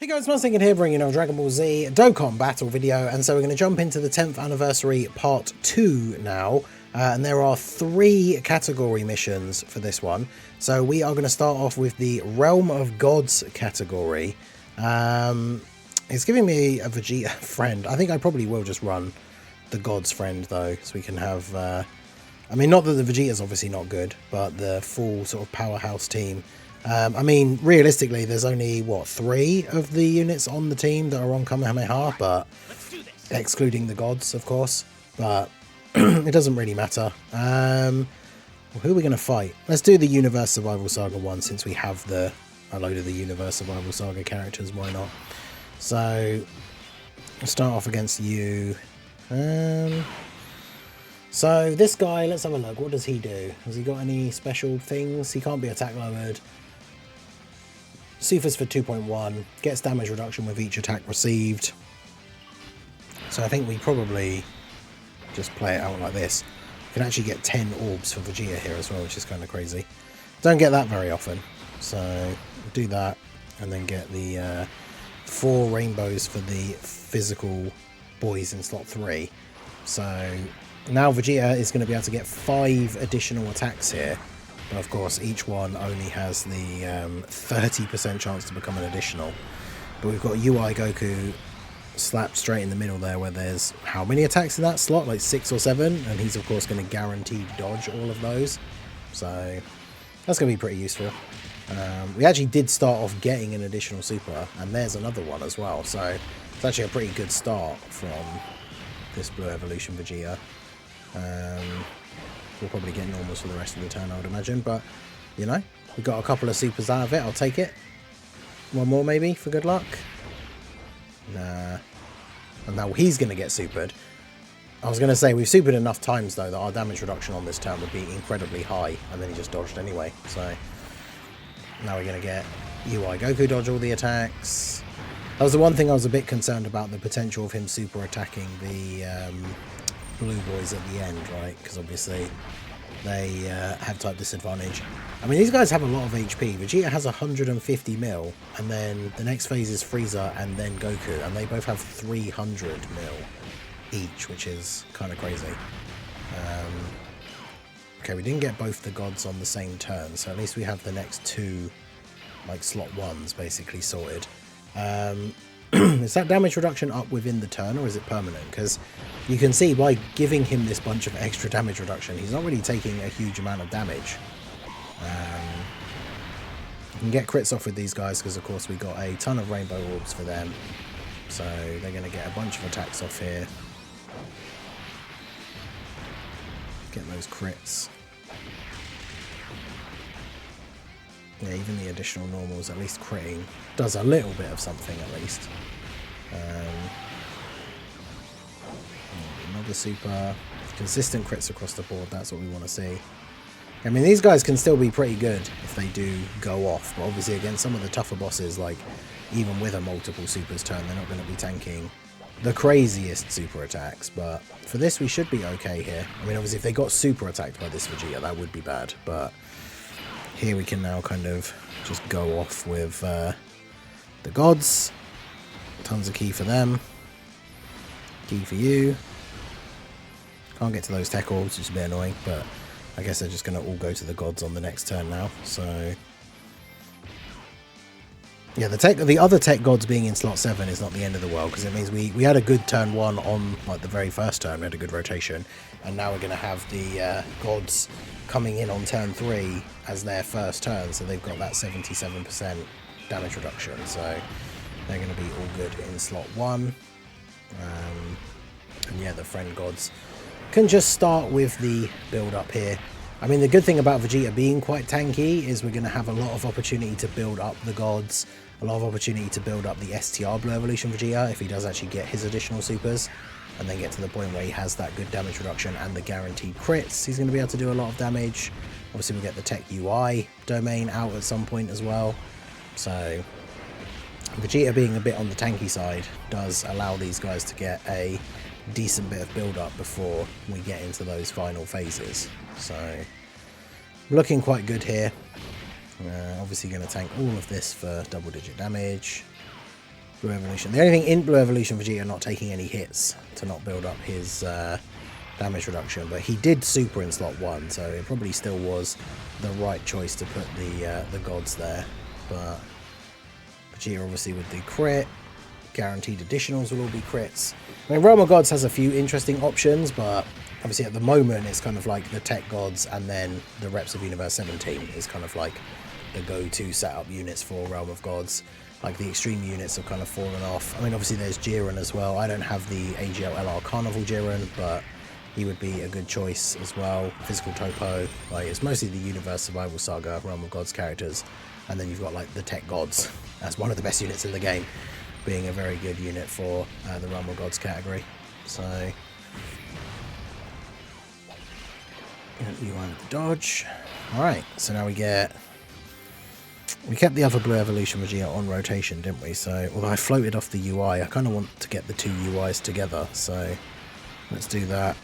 Hey guys, Mustang here bringing you a Dragon Ball Z Dokkan battle video, and so we're going to jump into the 10th anniversary part 2 now, and there are 3 category missions for this one. So we are going to start off with the Realm of Gods category. It's giving me a Vegeta friend. I think I probably will just run the Gods friend though, so we can have, I mean, not that the Vegeta's obviously not good, but the full sort of powerhouse team. I mean, realistically, there's only, what, 3 of the units on the team that are on Kamehameha, but excluding the gods, of course, but it doesn't really matter. Well, who are we going to fight? Let's do the Universe Survival Saga one, since we have a load of the Universe Survival Saga characters, why not? So, we'll start off against you. So, this guy, let's have a look. What does he do? Has he got any special things? He can't be attack lowered. Supers for 2.1, gets damage reduction with each attack received. So I think we probably just play it out like this. You can actually get 10 orbs for Vegeta here as well, which is kind of crazy. Don't get that very often. So do that and then get the 4 rainbows for the physical boys in slot 3. So now Vegeta is going to be able to get 5 additional attacks here. But of course, each one only has the 30% chance to become an additional. But we've got UI Goku slapped straight in the middle there, where there's how many attacks in that slot? Like 6 or 7. And he's, of course, going to guarantee dodge all of those. So that's going to be pretty useful. We actually did start off getting an additional super. And there's another one as well. So it's actually a pretty good start from this Blue Evolution Vegeta. We'll probably get normals for the rest of the turn, I would imagine, but, you know, we got a couple of supers out of it. I'll take it. One more, maybe, for good luck. Nah. And now he's going to get supered. I was going to say, we've supered enough times, though, that our damage reduction on this turn would be incredibly high, and then he just dodged anyway, so now we're going to get UI Goku dodge all the attacks. That was the one thing I was a bit concerned about, the potential of him super attacking the blue boys at the end, right? Because obviously they have type disadvantage. I mean, these guys have a lot of HP. Vegeta has 150 mil, and then the next phase is Frieza and then Goku, and they both have 300 mil each, which is kind of crazy. Okay, we didn't get both the gods on the same turn, so at least we have the next 2 like slot 1s basically sorted. Is that damage reduction up within the turn, or is it permanent? Because you can see by giving him this bunch of extra damage reduction, he's not really taking a huge amount of damage. You can get crits off with these guys because, of course, we got a ton of rainbow orbs for them. So they're going to get a bunch of attacks off here. Get those crits. Yeah, even the additional normals, at least critting, does a little bit of something at least. Another super. Consistent crits across the board, that's what we want to see. I mean, these guys can still be pretty good if they do go off, but obviously against some of the tougher bosses, like even with a multiple supers turn, they're not going to be tanking the craziest super attacks, but for this we should be okay here. I mean, obviously if they got super attacked by this Vegeta, that would be bad, but here we can now kind of just go off with the gods. Tons of key for them. Key for you. Can't get to those tech orbs, which is a bit annoying, but I guess they're just going to all go to the gods on the next turn now. So yeah, the other tech gods being in slot 7 is not the end of the world, because it means we had a good turn 1 on like the very first turn. We had a good rotation, and now we're going to have the gods coming in on turn 3 as their first turn, so they've got that 77% damage reduction, so they're going to be all good in slot 1. And yeah, the friend gods can just start with the build up here. I mean, the good thing about Vegeta being quite tanky is we're going to have a lot of opportunity to build up the gods, a lot of opportunity to build up the STR Blue Evolution Vegeta if he does actually get his additional supers, and then get to the point where he has that good damage reduction and the guaranteed crits. He's going to be able to do a lot of damage. Obviously, we'll get the Tech UI domain out at some point as well. So Vegeta being a bit on the tanky side does allow these guys to get a decent bit of build up before we get into those final phases. So looking quite good here. Obviously going to tank all of this for double digit damage. Blue Evolution. The only thing in Blue Evolution, Vegeta not taking any hits to not build up his damage reduction, but he did super in slot 1, so it probably still was the right choice to put the gods there. But Vegeta obviously with the crit, guaranteed additionals will all be crits. I mean, Realm of Gods has a few interesting options, but obviously at the moment it's kind of like the tech gods, and then the Reps of Universe 17 is kind of like the go-to setup units for Realm of Gods. Like the extreme units have kind of fallen off. I mean, obviously there's Jiren as well. I don't have the AGL LR Carnival Jiren, but he would be a good choice as well. Physical Topo, like it's mostly the Universe Survival Saga Realm of Gods characters, and then you've got like the tech gods as one of the best units in the game, being a very good unit for the Realm of Gods category. So you want the dodge. Alright, so now we kept the other Blue Evolution Vegeta on rotation, didn't we? So, although I floated off the UI, I kind of want to get the two UIs together. So, let's do that.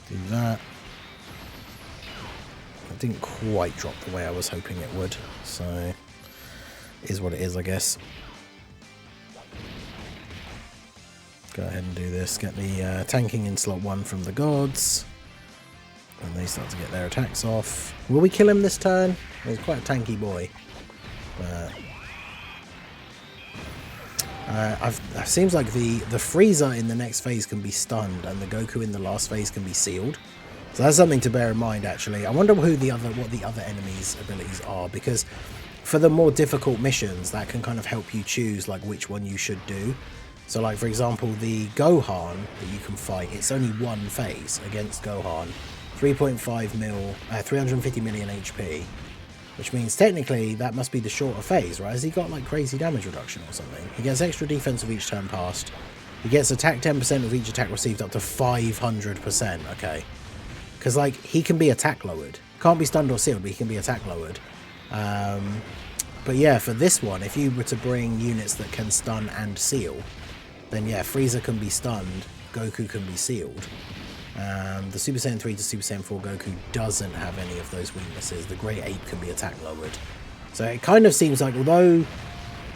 Do that. It didn't quite drop the way I was hoping it would. So, is what it is, I guess. Go ahead and do this. Get the tanking in slot 1 from the gods. And they start to get their attacks off. Will we kill him this turn? He's quite a tanky boy. But it seems like the Frieza in the next phase can be stunned, and the Goku in the last phase can be sealed. So that's something to bear in mind, actually. I wonder what the other enemies' abilities are, because for the more difficult missions, that can kind of help you choose like which one you should do. So, like for example, the Gohan that you can fight, it's only one phase against Gohan. 3.5 mil, 350 million HP, which means technically that must be the shorter phase, right? Has he got like crazy damage reduction or something? He gets extra defense with each turn passed. He gets attack 10% with each attack received up to 500%. Okay, because like he can be attack lowered. Can't be stunned or sealed, but he can be attack lowered. But yeah, for this one, if you were to bring units that can stun and seal, then yeah, Frieza can be stunned, Goku can be sealed. The Super Saiyan 3 to Super Saiyan 4 Goku doesn't have any of those weaknesses. The Great Ape can be attack lowered. So it kind of seems like, although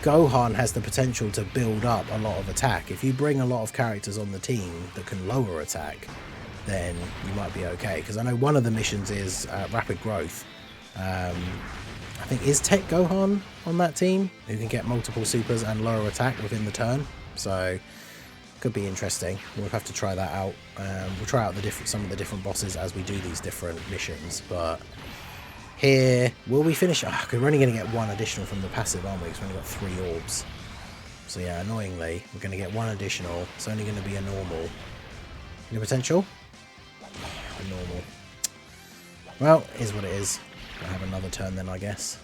Gohan has the potential to build up a lot of attack, if you bring a lot of characters on the team that can lower attack, then you might be okay. Because I know one of the missions is rapid growth. I think is Tech Gohan on that team, who can get multiple supers and lower attack within the turn. So could be interesting. We'll have to try that out. We'll try out some of the different bosses as we do these different missions. But here, will we finish? Because we're only going to get one additional from the passive, aren't we? Because we've only got 3 orbs. So yeah, annoyingly, we're going to get one additional. It's only going to be a normal. Any potential? A normal. Well, is what it is. I'll have another turn then, I guess.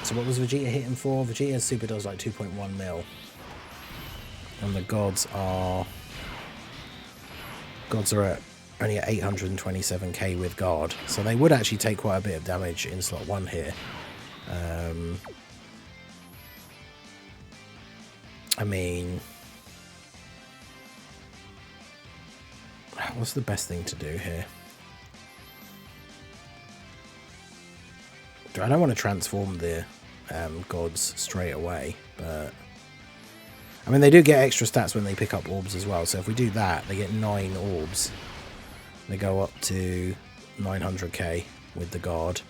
So what was Vegeta hitting for? Vegeta's super does like 2.1 mil. And the gods are only at 827k with guard. So they would actually take quite a bit of damage in slot 1 here. I mean, what's the best thing to do here? I don't want to transform the gods straight away, but I mean, they do get extra stats when they pick up orbs as well. So if we do that, they get 9 orbs. They go up to 900k with the guard.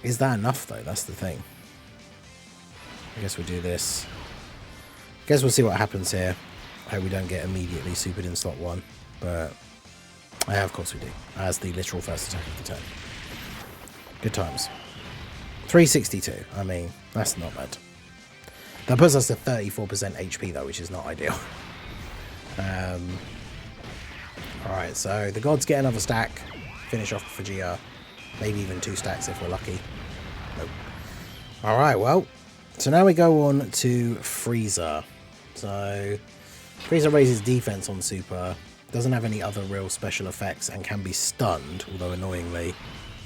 Is that enough though? That's the thing. I guess we'll do this. I guess we'll see what happens here. I hope we don't get immediately supered in slot 1, but of course we do, as the literal first attack of the turn. Good times. 362. I mean, that's not bad. That puts us to 34% HP though, which is not ideal. Alright, so the gods get another stack. Finish off Vegeta. Maybe even 2 stacks if we're lucky. Nope. Alright, well. So now we go on to Frieza. So Frieza raises defense on Super. Doesn't have any other real special effects and can be stunned, although annoyingly,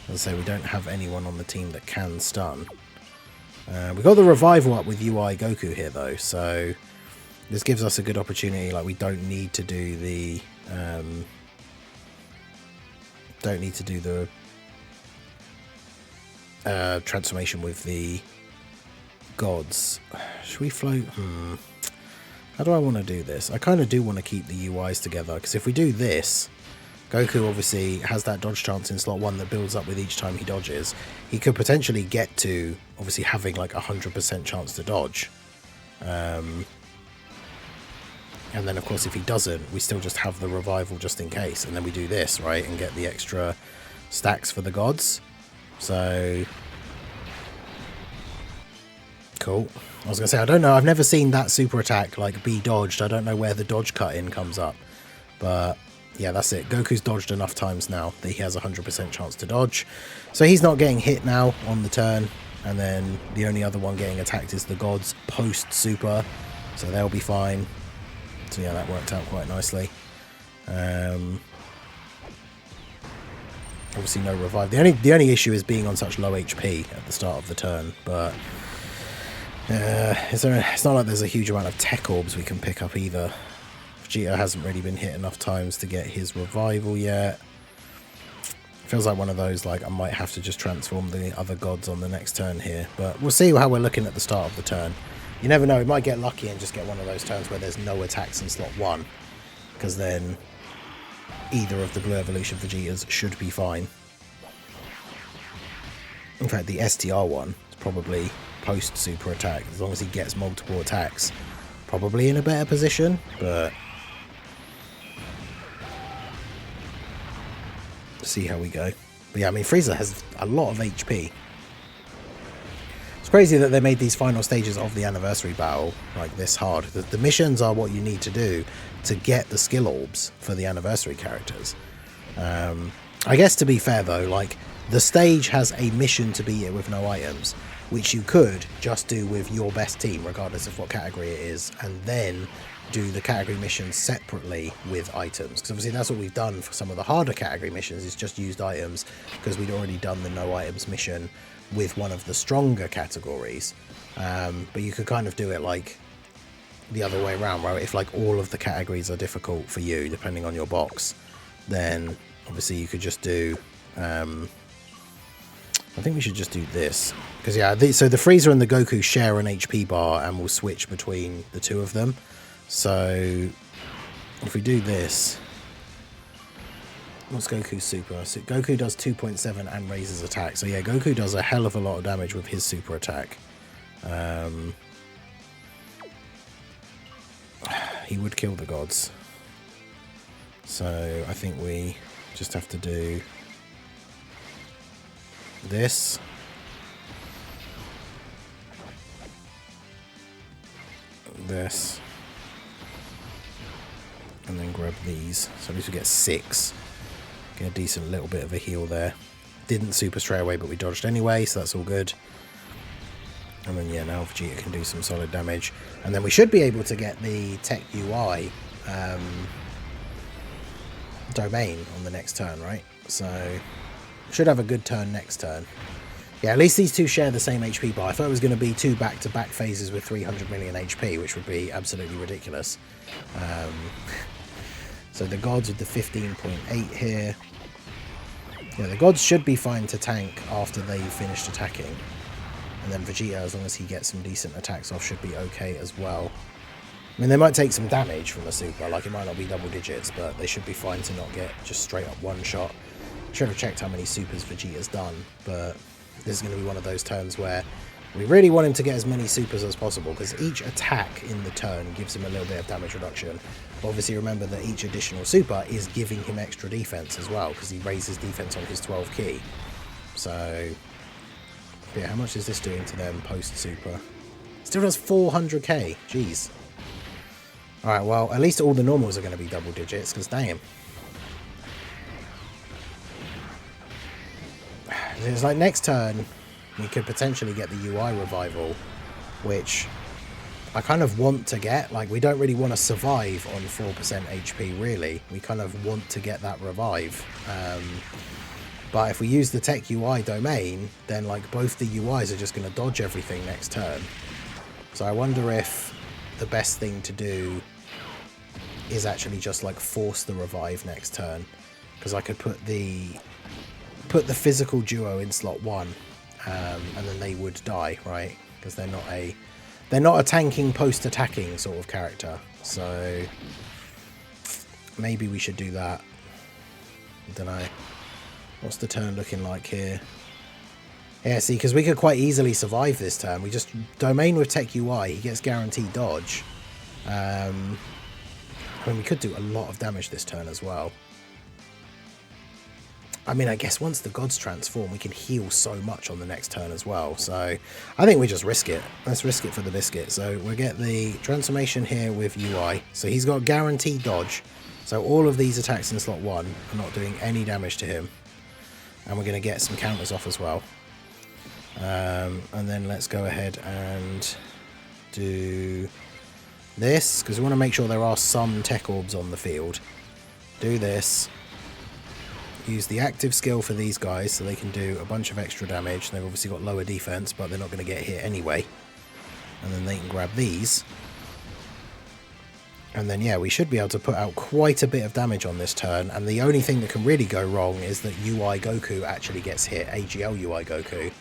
as I say, we don't have anyone on the team that can stun. We got the revival up with UI Goku here though, so this gives us a good opportunity. Like, we don't need to do the transformation with the gods. Should we float? How do I want to do this? I kind of do want to keep the UIs together, because if we do this, Goku obviously has that dodge chance in slot 1 that builds up with each time he dodges. He could potentially get to obviously having like 100% chance to dodge. And then of course if he doesn't, we still just have the revival just in case, and then we do this, right, and get the extra stacks for the gods. So cool. I was gonna say, I don't know, I've never seen that super attack like be dodged. I don't know where the dodge cut in comes up, but yeah, that's it. Goku's dodged enough times now that he has 100% chance to dodge, so he's not getting hit now on the turn. And then the only other one getting attacked is the gods post super, so they'll be fine. So yeah, that worked out quite nicely. Obviously no revive. The only issue is being on such low HP at the start of the turn, but it's not like there's a huge amount of tech orbs we can pick up either. Vegeta hasn't really been hit enough times to get his revival yet. Feels like one of those, like I might have to just transform the other gods on the next turn here, but we'll see how we're looking at the start of the turn. You never know, we might get lucky and just get one of those turns where there's no attacks in slot 1, because then either of the Blue Evolution Vegetas should be fine. In fact, the STR one is probably post super attack, as long as he gets multiple attacks, probably in a better position, but see how we go. But yeah, I mean, Frieza has a lot of HP. It's crazy that they made these final stages of the anniversary battle like this hard. The missions are what you need to do to get the skill orbs for the anniversary characters. I guess to be fair though, like the stage has a mission to beat it with no items, which you could just do with your best team regardless of what category it is, and then do the category missions separately with items, because obviously that's what we've done for some of the harder category missions, is just used items, because we'd already done the no items mission with one of the stronger categories. But you could kind of do it like the other way around, right? If like all of the categories are difficult for you depending on your box, then obviously you could just do I think we should just do this, because yeah, so the Frieza and the Goku share an HP bar and we'll switch between the two of them. So if we do this, what's Goku's super? So Goku does 2.7 and raises attack. So yeah, Goku does a hell of a lot of damage with his super attack. He would kill the gods. So I think we just have to do this. This. And then grab these. So at least we get 6. Get a decent little bit of a heal there. Didn't super straight away, but we dodged anyway, so that's all good. And then yeah, now Vegeta can do some solid damage. And then we should be able to get the Tech UI domain on the next turn, right? So should have a good turn next turn. Yeah, at least these two share the same HP bar. I thought it was going to be 2 back-to-back phases with 300 million HP, which would be absolutely ridiculous. So the gods with the 15.8 here. Yeah, the gods should be fine to tank after they've finished attacking. And then Vegeta, as long as he gets some decent attacks off, should be okay as well. I mean, they might take some damage from the super, like it might not be double digits, but they should be fine to not get just straight up one shot. Should have checked how many supers Vegeta's done, but this is going to be one of those turns where we really want him to get as many supers as possible, because each attack in the turn gives him a little bit of damage reduction. But obviously remember that each additional super is giving him extra defense as well, because he raises defense on his 12 key. So yeah, how much is this doing to them post super? Still does 400k. Jeez. Alright, well, at least all the normals are going to be double digits, because damn. It's like next turn we could potentially get the UI revival, which I kind of want to get. Like, we don't really want to survive on 4% HP, really. We kind of want to get that revive. But if we use the Tech UI domain, then like both the UIs are just going to dodge everything next turn. So I wonder if the best thing to do is actually just like force the revive next turn, because I could put the physical duo in slot 1 and then they would die, right? Because they're not a tanking post-attacking sort of character. So maybe we should do that. I don't know. What's the turn looking like here? Yeah, see, because we could quite easily survive this turn. We just domain with Tech UI. He gets guaranteed dodge. I mean, we could do a lot of damage this turn as well. I mean, I guess once the gods transform, we can heal so much on the next turn as well. So I think we just risk it. Let's risk it for the biscuit. So we'll get the transformation here with UI. So he's got guaranteed dodge. So all of these attacks in slot 1 are not doing any damage to him. And we're going to get some counters off as well. And then let's go ahead and do this, because we want to make sure there are some tech orbs on the field. Do this. Use the active skill for these guys so they can do a bunch of extra damage. They've obviously got lower defense, but they're not going to get hit anyway. And then they can grab these. And then, yeah, we should be able to put out quite a bit of damage on this turn. And the only thing that can really go wrong is that UI Goku actually gets hit. AGL UI Goku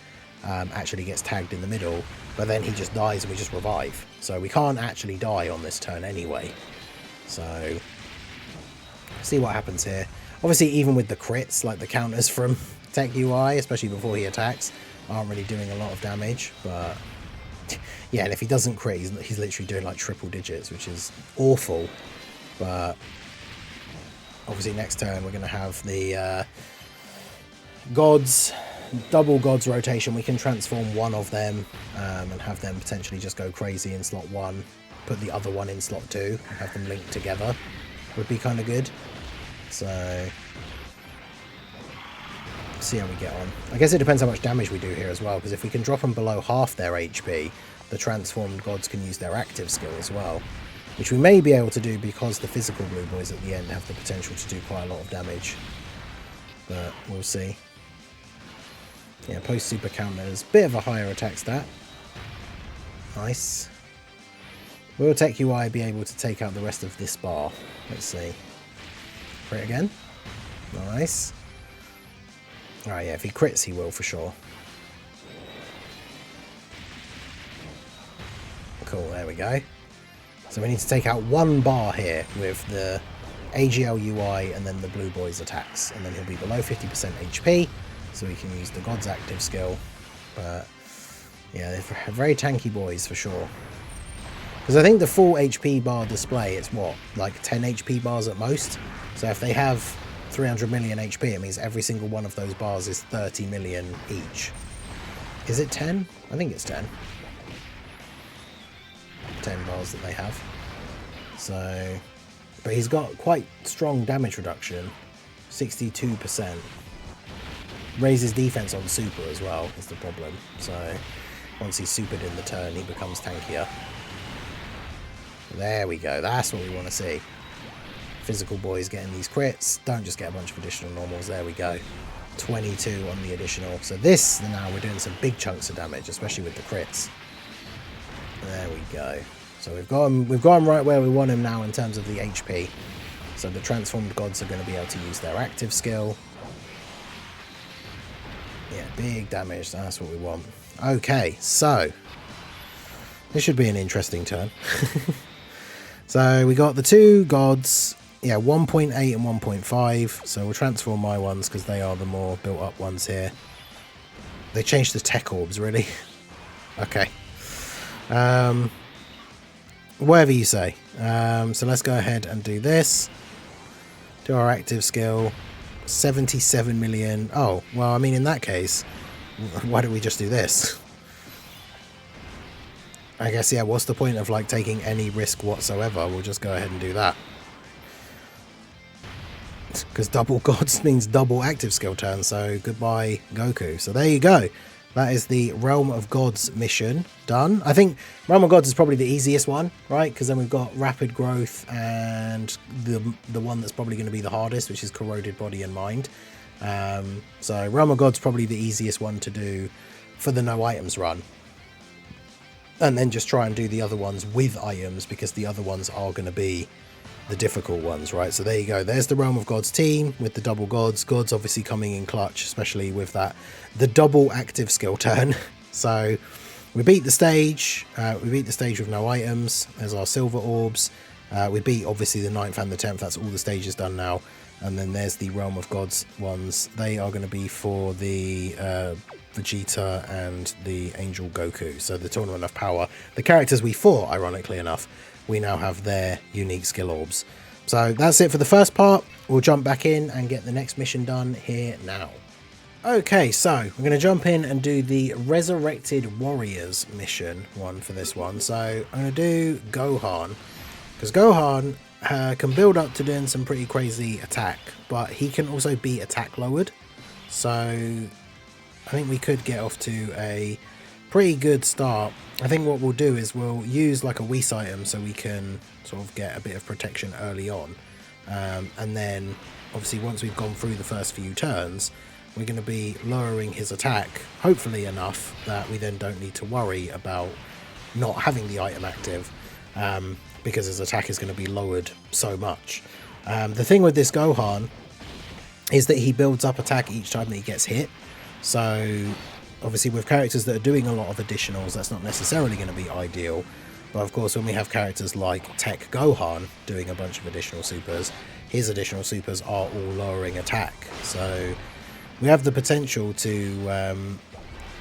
actually gets tagged in the middle. But then he just dies and we just revive. So we can't actually die on this turn anyway. So, see what happens here. Obviously, even with the crits, like the counters from Tech UI, especially before he attacks, aren't really doing a lot of damage. But yeah, and if he doesn't crit, he's literally doing like triple digits, which is awful. But obviously next turn we're going to have the gods, double gods rotation. We can transform one of them and have them potentially just go crazy in slot 1, put the other one in slot 2, and have them linked together. Would be kind of good. So see how we get on. I guess it depends how much damage we do here as well, because if we can drop them below half their HP, the transformed gods can use their active skill as well, which we may be able to do because the physical blue boys at the end have the potential to do quite a lot of damage, but we'll see. Yeah, post super counters, bit of a higher attack stat. Nice. Will Tech UI be able to take out the rest of this bar? Let's see. Crit again. Nice. Alright, yeah, if he crits, he will for sure. Cool, there we go. So we need to take out one bar here with the AGL UI and then the blue boys attacks. And then he'll be below 50% HP, so we can use the God's active skill. But yeah, they're very tanky boys for sure. Because I think the full HP bar display, it's what, like 10 HP bars at most? So if they have 300 million HP, it means every single one of those bars is 30 million each. Is it 10? I think it's 10. 10 bars that they have. So, but he's got quite strong damage reduction, 62%. Raises defense on super as well, is the problem. So, once he's supered in the turn, he becomes tankier. There we go, that's what we want to see. Physical boys getting these crits, don't just get a bunch of additional normals. There we go, 22 on the additional. So this, now we're doing some big chunks of damage, especially with the crits. There we go. So we've got him right where we want him now in terms of the HP. So the transformed gods are going to be able to use their active skill. Yeah, big damage, that's what we want. Okay, so this should be an interesting turn. So we got the two gods, yeah, 1.8 and 1.5. So we'll transform my ones because they are the more built up ones here. They changed the tech orbs, really? Okay. Whatever you say. So let's go ahead and do this. Do our active skill. 77 million. Oh, well, I mean, in that case, why don't we just do this? I guess, yeah, what's the point of, like, taking any risk whatsoever? We'll just go ahead and do that. Because double gods means double active skill turn, so goodbye, Goku. So there you go. That is the Realm of Gods mission done. I think Realm of Gods is probably the easiest one, right? Because then we've got Rapid Growth and the one that's probably going to be the hardest, which is Corroded Body and Mind. So Realm of Gods probably the easiest one to do for the no items run. And then just try and do the other ones with items, because the other ones are going to be the difficult ones, right? So there you go. There's the Realm of Gods team with the double gods. Gods obviously coming in clutch, especially with that, the double active skill turn. So we beat the stage. We beat the stage with no items. There's our silver orbs. We beat obviously the 9th and the 10th. That's all the stages done now. And then there's the Realm of Gods ones. They are going to be for the Vegeta and the Angel Goku. So the Tournament of Power. The characters we fought, ironically enough, we now have their unique skill orbs. So that's it for the first part. We'll jump back in and get the next mission done here now. Okay, so we're going to jump in and do the Resurrected Warriors mission one for this one. So I'm going to do Gohan, because Gohan can build up to doing some pretty crazy attack, but he can also be attack lowered. So I think we could get off to a pretty good start. I think what we'll do is we'll use like a Whis item so we can sort of get a bit of protection early on. And then obviously once we've gone through the first few turns, we're going to be lowering his attack, hopefully enough that we then don't need to worry about not having the item active, because his attack is going to be lowered so much. The thing with this Gohan is that he builds up attack each time that he gets hit. So obviously with characters that are doing a lot of additionals, that's not necessarily going to be ideal. But of course, when we have characters like Tech Gohan doing a bunch of additional supers, his additional supers are all lowering attack. So we have the potential to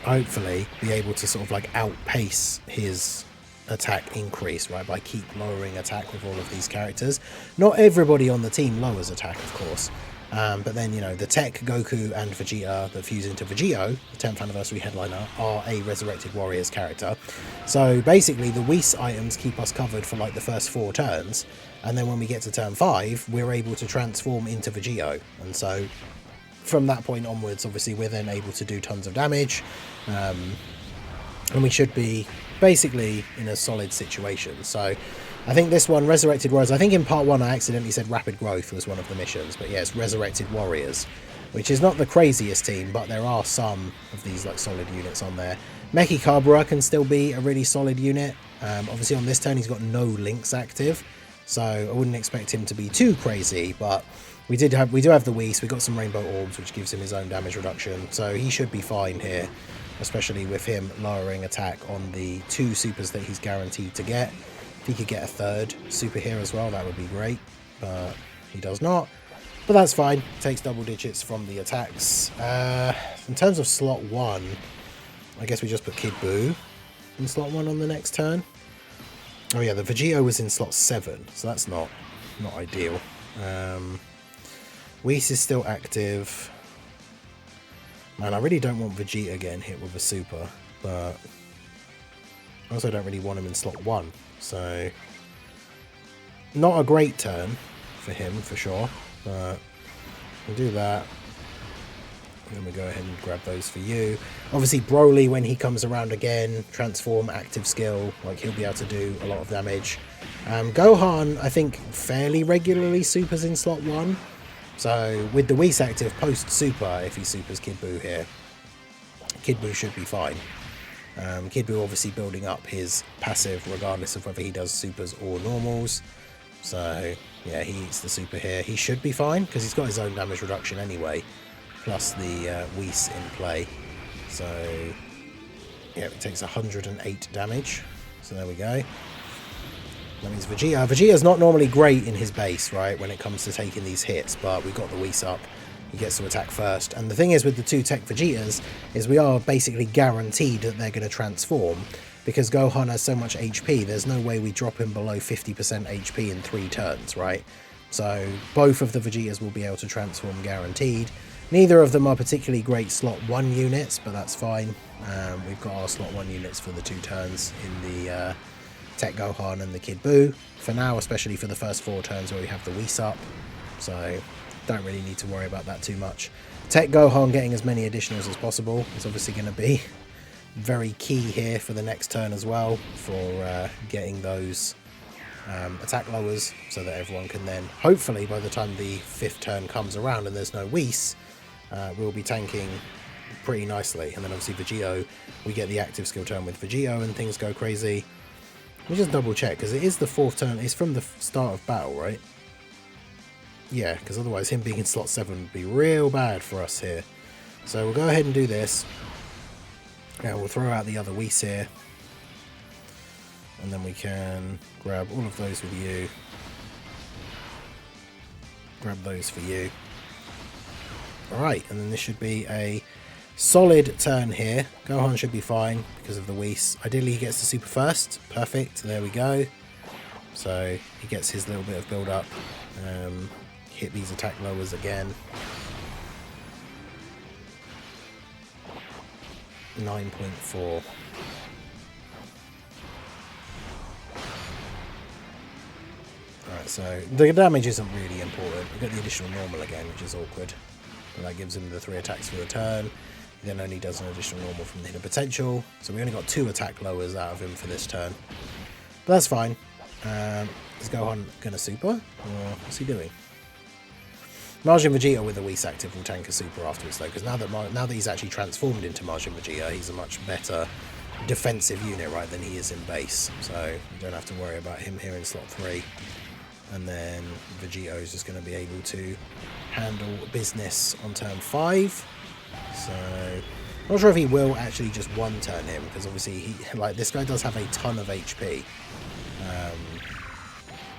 hopefully be able to sort of like outpace his attack increase, right, by keep lowering attack with all of these characters. Not everybody on the team lowers attack, of course. But then, you know, the Tech, Goku, and Vegeta that fuse into Vegito, the 10th anniversary headliner, are a Resurrected Warriors character. So basically, the Whis items keep us covered for like the first 4 turns, and then when we get to turn 5, we're able to transform into Vegito. And so from that point onwards, obviously, we're then able to do tons of damage, and we should be basically in a solid situation. So I think this one, Resurrected Warriors, I think in part 1 I accidentally said Rapid Growth was one of the missions, but yes, Resurrected Warriors, which is not the craziest team, but there are some of these like solid units on there. Mechi Cabra can still be a really solid unit. Obviously on this turn he's got no links active, so I wouldn't expect him to be too crazy, but we do have the Whis, we got some Rainbow Orbs, which gives him his own damage reduction, so he should be fine here, especially with him lowering attack on the 2 supers that he's guaranteed to get. If he could get a 3rd super here as well, that would be great, but he does not. But that's fine, takes double digits from the attacks. In terms of slot 1, I guess we just put Kid Buu in slot 1 on the next turn. Oh yeah, the Vegito was in slot 7, so that's not ideal. Whis is still active. Man, I really don't want Vegeta getting hit with a super, but I also don't really want him in slot 1. So, not a great turn for him, for sure, but we'll do that. And then we go ahead and grab those for you. Obviously, Broly, when he comes around again, transform, active skill, like he'll be able to do a lot of damage. Gohan, I think, fairly regularly supers in slot 1. So, with the Whis active post-super, if he supers Kid Buu here, Kid Buu should be fine. Kid Buu obviously building up his passive regardless of whether he does supers or normals. So yeah, he eats the super here. He should be fine because he's got his own damage reduction anyway, plus the Whis in play. So yeah, it takes 108 damage. So there we go. That means Vegeta's not normally great in his base, right, when it comes to taking these hits, but we've got the Whis up. He gets to attack first. And the thing is with the 2 Tech Vegetas is we are basically guaranteed that they're going to transform, because Gohan has so much HP, there's no way we drop him below 50% HP in 3 turns, right? So both of the Vegetas will be able to transform guaranteed. Neither of them are particularly great slot 1 units, but that's fine. We've got our slot 1 units for the 2 turns in the Tech Gohan and the Kid Buu. For now, especially for the first 4 turns where we have the Whis up. So don't really need to worry about that too much. Tech Gohan getting as many additionals as possible is obviously going to be very key here for the next turn as well, for getting those attack lowers, so that everyone can then, hopefully by the time the 5th turn comes around and there's no Whis, we'll be tanking pretty nicely. And then obviously Vegito, we get the active skill turn with Vegito and things go crazy. Let me just double check, because it is the 4th turn. It's from the start of battle, right? Yeah, because otherwise him being in slot 7 would be real bad for us here. So we'll go ahead and do this. Yeah, we'll throw out the other Whis here. And then we can grab all of those with you. Grab those for you. Alright, and then this should be a solid turn here. Gohan should be fine because of the Whis. Ideally he gets the super first. Perfect, there we go. So he gets his little bit of build up. Hit these attack lowers again. 9.4. Alright, so the damage isn't really important. We get the additional normal again, which is awkward. But that gives him the 3 attacks for the turn. He then only does an additional normal from the hidden potential. So we only got 2 attack lowers out of him for this turn. But that's fine. Is Gohan going to super? Or what's he doing? Majin Vegeta with a Whis active will tank a super afterwards though, because now that he's actually transformed into Majin Vegeta, he's a much better defensive unit, right, than he is in base. So you don't have to worry about him here in slot 3. And then Vegito is just going to be able to handle business on turn 5. So I'm not sure if he will actually just one turn him, because obviously this guy does have a ton of HP.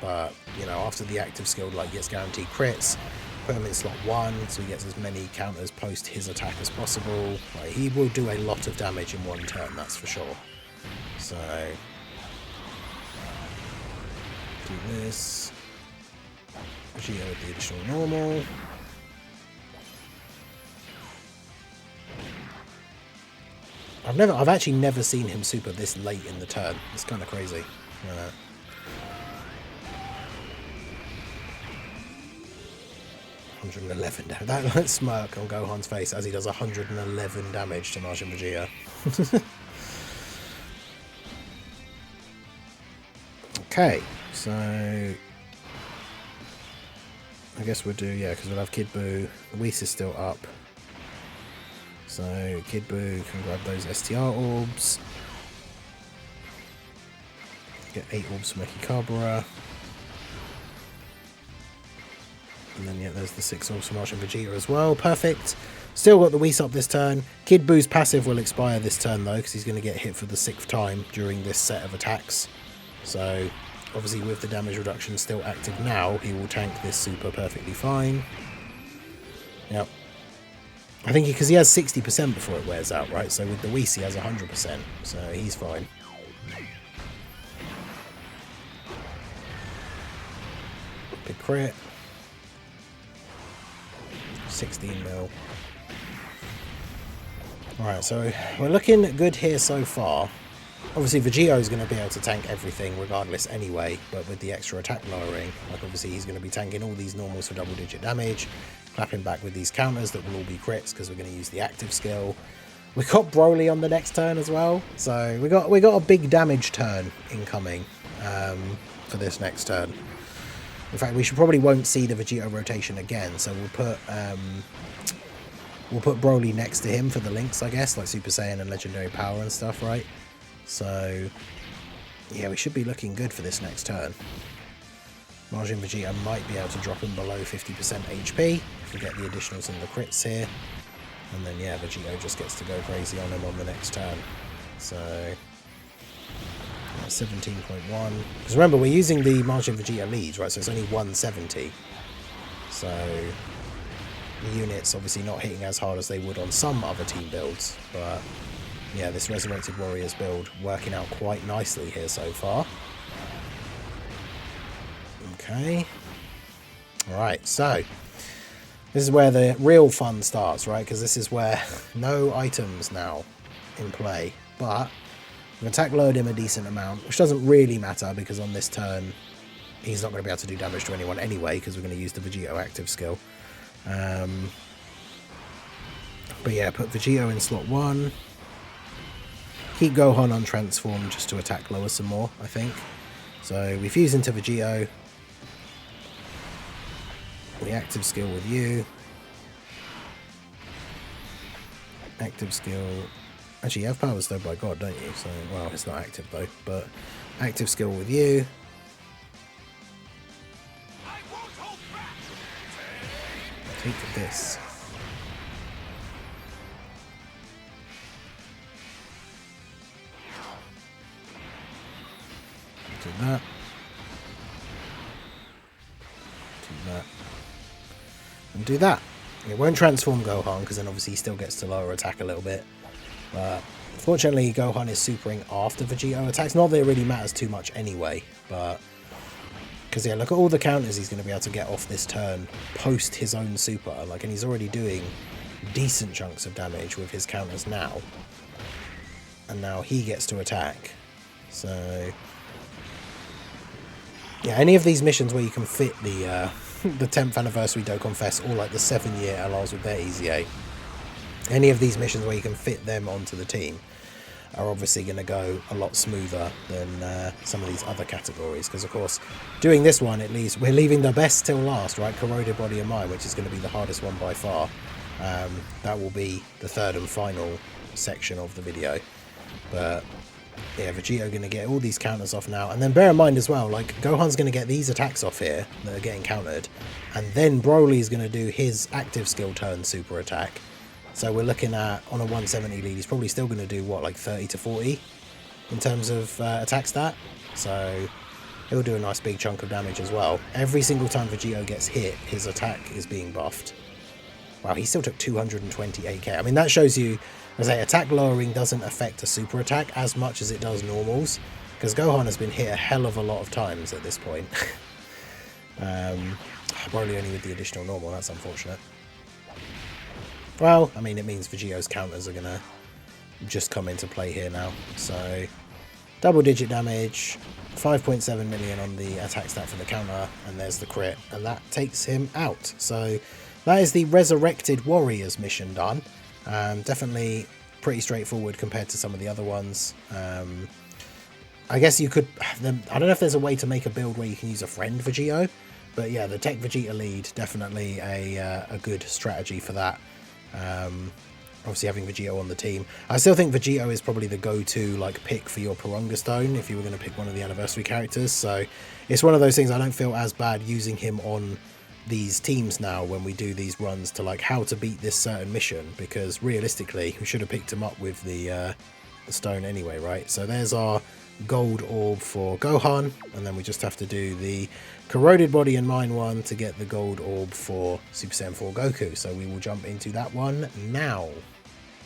But you know, after the active skill gets guaranteed crits, put him in slot 1 so he gets as many counters post his attack as possible. He will do a lot of damage in one turn, that's for sure. So do this. Vegeta with the additional normal. I've actually never seen him super this late in the turn. It's kind of crazy. 111 damage. That smirk on Gohan's face as he does 111 damage to Majin Vegeta. Okay, so I guess we'll do, yeah, because we'll have Kid Buu. The Whis is still up. So Kid Buu can grab those STR orbs. Get 8 orbs from Ekikabura. And then, yeah, there's the 6 orbs from Majin Vegeta as well. Perfect. Still got the Whis up this turn. Kid Buu's passive will expire this turn, though, because he's going to get hit for the 6th time during this set of attacks. So, obviously, with the damage reduction still active now, he will tank this super perfectly fine. Yep. I think because he has 60% before it wears out, right? So with the Whis, he has 100%. So he's fine. Big crit. 16 mil. Alright, so we're looking good here so far. Obviously, Vegito is going to be able to tank everything regardless anyway, but with the extra attack lowering, obviously he's going to be tanking all these normals for double-digit damage, clapping back with these counters that will all be crits because we're going to use the active skill. We got Broly on the next turn as well, so we got a big damage turn incoming for this next turn. In fact, we probably won't see the Vegito rotation again, so we'll put Broly next to him for the links, I guess, like Super Saiyan and Legendary Power and stuff, right? So, yeah, we should be looking good for this next turn. Majin Vegeta might be able to drop him below 50% HP if we get the additionals and the crits here. And then, yeah, Vegito just gets to go crazy on him on the next turn. So, 17.1. Because remember, we're using the Majin Vegeta leads, right? So it's only 170. So, the unit's obviously not hitting as hard as they would on some other team builds, but yeah, this Resurrected Warriors build working out quite nicely here so far. Okay. Alright, so this is where the real fun starts, right? Because this is where no items now in play, but we've attack lowered him a decent amount, which doesn't really matter because on this turn he's not going to be able to do damage to anyone anyway because we're going to use the Vegito active skill. But yeah, put Vegito in slot 1. Keep Gohan untransformed just to attack lower some more, I think. So we fuse into Vegito. The active skill with you. Active skill Actually, you have power bestowed by God, don't you? So, well, it's not active though, but active skill with you. Take this. Do that. Do that. And do that. It won't transform Gohan because then obviously he still gets to lower attack a little bit. But fortunately, Gohan is supering after Vegito attacks. Not that it really matters too much anyway, but because yeah, look at all the counters he's going to be able to get off this turn post his own super. Like, and he's already doing decent chunks of damage with his counters now. And now he gets to attack. So yeah, any of these missions where you can fit the 10th anniversary Dokkan Fest or like the 7-year allies with their Easy 8. Any of these missions where you can fit them onto the team are obviously going to go a lot smoother than some of these other categories. Because of course, doing this one, at least we're leaving the best till last, right? Corroded Body and Mind, which is going to be the hardest one by far. That will be the third and final section of the video. But yeah, Vegito going to get all these counters off now. And then bear in mind as well, like, Gohan's going to get these attacks off here that are getting countered. And then Broly's going to do his active skill turn super attack. So we're looking at, on a 170 lead, he's probably still going to do, what, like 30 to 40 in terms of attack stat. So he'll do a nice big chunk of damage as well. Every single time Vegito gets hit, his attack is being buffed. Wow, he still took 228k. I mean, that shows you, as I say, attack lowering doesn't affect a super attack as much as it does normals. Because Gohan has been hit a hell of a lot of times at this point. Probably only with the additional normal, that's unfortunate. Well, I mean, it means Vegito's counters are going to just come into play here now. So, double-digit damage, 5.7 million on the attack stat for the counter, and there's the crit, and that takes him out. So, that is the Resurrected Warriors mission done. Definitely pretty straightforward compared to some of the other ones. I guess you could... I don't know if there's a way to make a build where you can use a friend Vegito, but yeah, the Tech Vegeta lead, definitely a good strategy for that. Obviously having Vegito on the team. I still think Vegito is probably the go-to like pick for your Porunga Stone if you were going to pick one of the anniversary characters. So it's one of those things I don't feel as bad using him on these teams now when we do these runs to like how to beat this certain mission, because realistically we should have picked him up with the stone anyway, right? So there's our gold orb for Gohan, and then we just have to do the Corroded Body and Mind one to get the gold orb for Super Saiyan 4 Goku. So we will jump into that one now.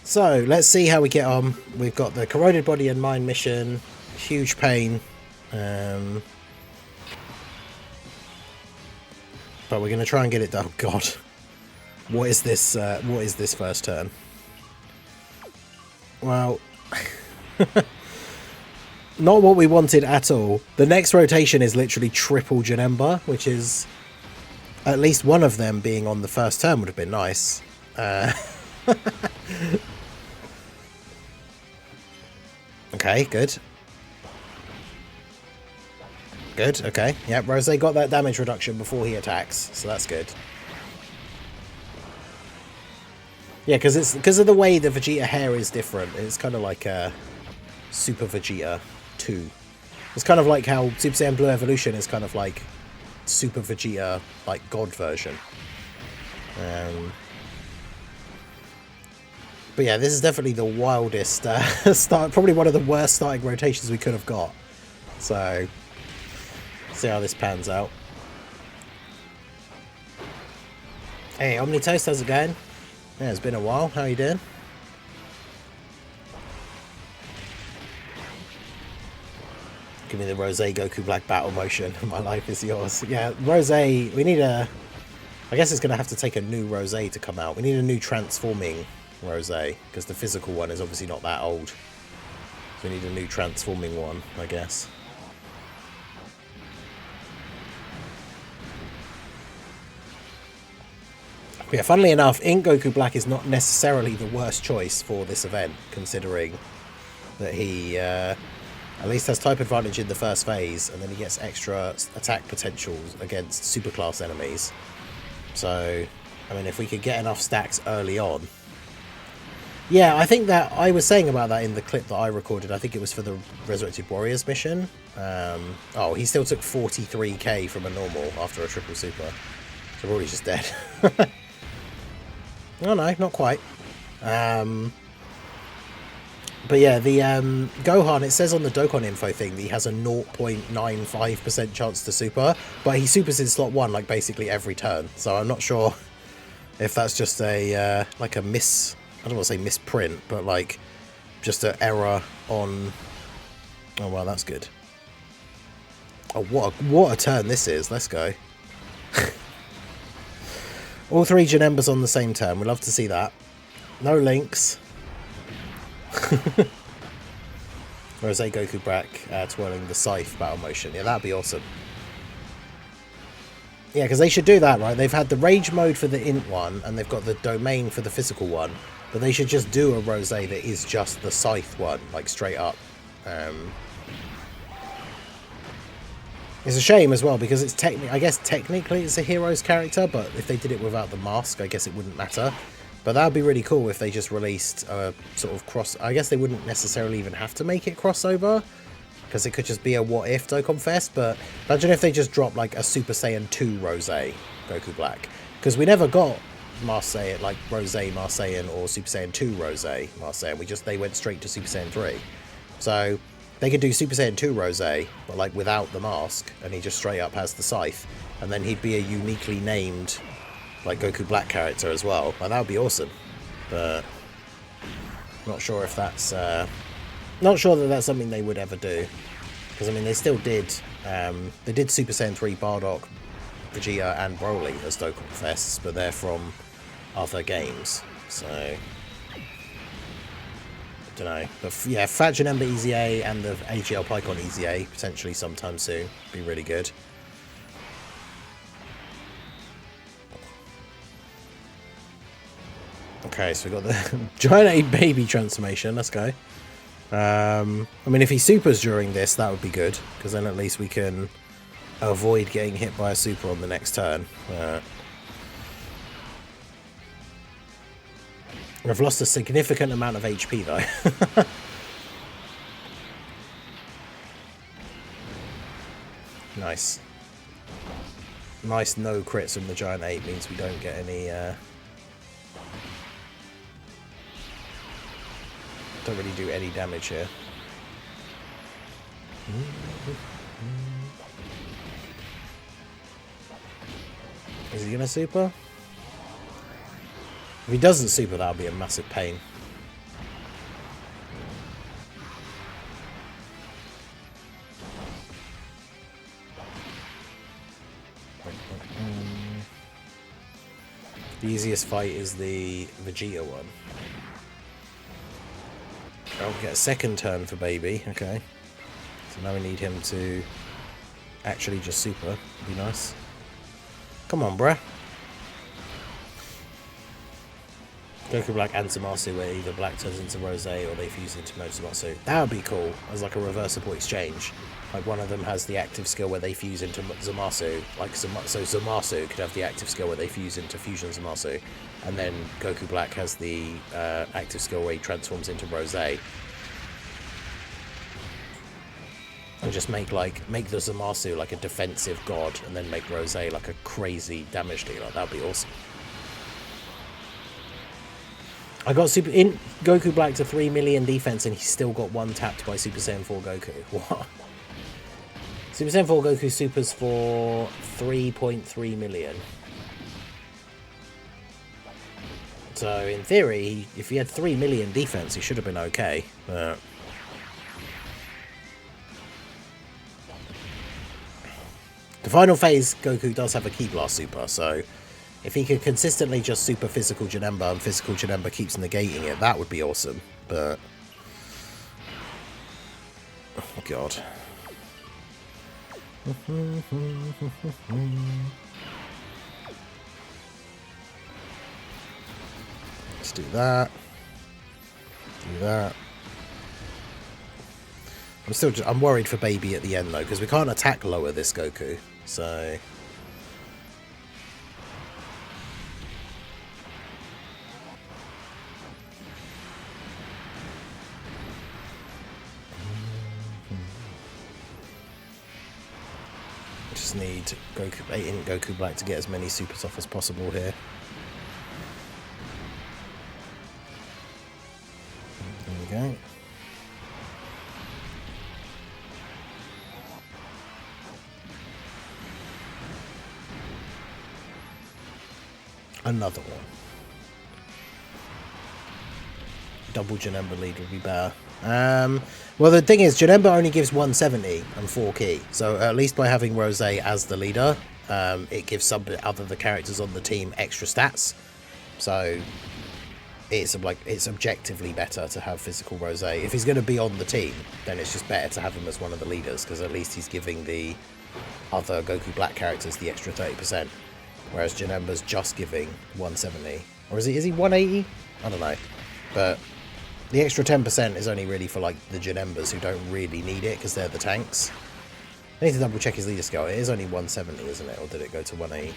So let's see how we get on. We've got the Corroded Body and Mind mission, huge pain, but we're going to try and get it done. Oh God, what is this? What is this first turn? Well, not what we wanted at all. The next rotation is literally triple Janemba, which is at least one of them being on the first turn would have been nice. Okay, good. Good, okay. Yep, Rose got that damage reduction before he attacks, so that's good. Yeah, because of the way the Vegeta hair is different. It's kind of like a Super Vegeta 2. It's kind of like how Super Saiyan Blue Evolution is kind of like Super Vegeta, like God version. But yeah, this is definitely the wildest start, probably one of the worst starting rotations we could have got. So, see how this pans out. Hey, Omnitoast, how's it going? Yeah, it's been a while. How you doing? Give me the Rose Goku Black battle motion. My life is yours. Yeah, Rose, we need a... I guess it's going to have to take a new Rose to come out. We need a new transforming Rose, because the physical one is obviously not that old. So we need a new transforming one, I guess. But yeah, funnily enough, Ink Goku Black is not necessarily the worst choice for this event, considering that he at least has type advantage in the first phase, and then he gets extra attack potentials against superclass enemies. So, I mean, if we could get enough stacks early on, Yeah, I think that I was saying about that in the clip that I recorded. I think it was for the Resurrected Warriors mission. Oh, he still took 43k from a normal after a triple super. So probably just dead. Oh no, not quite. But yeah, the Gohan, it says on the Dokkan info thing that he has a 0.95% chance to super, but he supers in slot 1 like basically every turn. So I'm not sure if that's just a like a I don't want to say misprint, but like just an error on. Oh well, that's good. Oh, what a turn this is. Let's go. All 3 Janembas on the same turn. We'd love to see that. No links. Rose Goku Black twirling the scythe battle motion. Yeah, that'd be awesome. Yeah, because they should do that, right? They've had the rage mode for the int one, and they've got the domain for the physical one. But they should just do a Rose that is just the scythe one, like straight up. It's a shame as well, because it's I guess technically it's a hero's character, but if they did it without the mask, I guess it wouldn't matter. But that would be really cool if they just released a sort of cross. I guess they wouldn't necessarily even have to make it crossover, because it could just be a what if Dokkan Fest. But imagine if they just dropped like a Super Saiyan 2 Rose Goku Black, because we never got Marseille like Rose Marseillan or Super Saiyan 2 Rose Marseillan. They went straight to Super Saiyan 3. So they could do Super Saiyan 2 Rose, but like without the mask, and he just straight up has the scythe, and then he'd be a uniquely named like Goku Black character as well. Like, that would be awesome. But not sure if that's not sure that that's something they would ever do, because I mean they still did they did Super Saiyan 3 Bardock, Vegeta and Broly as Dokkan Fests, but they're from other games, so I don't know. But yeah, Fat Janemba Easy A and the AGL Pycon Easy A potentially sometime soon. Be really good. Okay, so we got the Giant 8 Baby transformation. Let's go. I mean, if he supers during this, that would be good, because then at least we can avoid getting hit by a super on the next turn. I've lost a significant amount of HP though. Nice. Nice no crits from the Giant 8 means we don't get any don't really do any damage here. Is he gonna super? If he doesn't super, that'll be a massive pain. The easiest fight is the Vegeta one. I'll get a second turn for Baby. Okay. So now we need him to actually just super. Be nice. Come on, bruh. Goku Black and Zamasu, where either Black turns into Rose or they fuse into no Zamasu. That would be cool, as like a reversible exchange. Like one of them has the active skill where they fuse into Zamasu, like so Zamasu could have the active skill where they fuse into Fusion Zamasu, and then Goku Black has the active skill where he transforms into Rose. And just make the Zamasu like a defensive god, and then make Rose like a crazy damage dealer. That would be awesome. I got Goku Black to 3 million defense, and he still got one tapped by Super Saiyan 4 Goku. What? Super Saiyan 4 Goku supers for 3.3 million. So in theory, if he had 3 million defense, he should have been okay. But the final phase, Goku does have a Ki Blast super, so if he could consistently just super physical Janemba and physical Janemba keeps negating it, that would be awesome. But oh god. Let's do that. Do that. I'm worried for Baby at the end though, because we can't attack lower this Goku, so Just need Goku 8-int Goku Black to get as many supers off as possible here. There we go. Another one. Double Janemba lead would be better. Well, the thing is, Janemba only gives 170 and 4 key. So at least by having Rose as the leader, it gives some other the characters on the team extra stats. So it's objectively better to have physical Rose. If he's going to be on the team, then it's just better to have him as one of the leaders, because at least he's giving the other Goku Black characters the extra 30%. Whereas Janemba's just giving 170. Or is he 180? I don't know. But the extra 10% is only really for like the Janembas who don't really need it because they're the tanks. I need to double check his leader skill. It is only 170, isn't it? Or did it go to 180?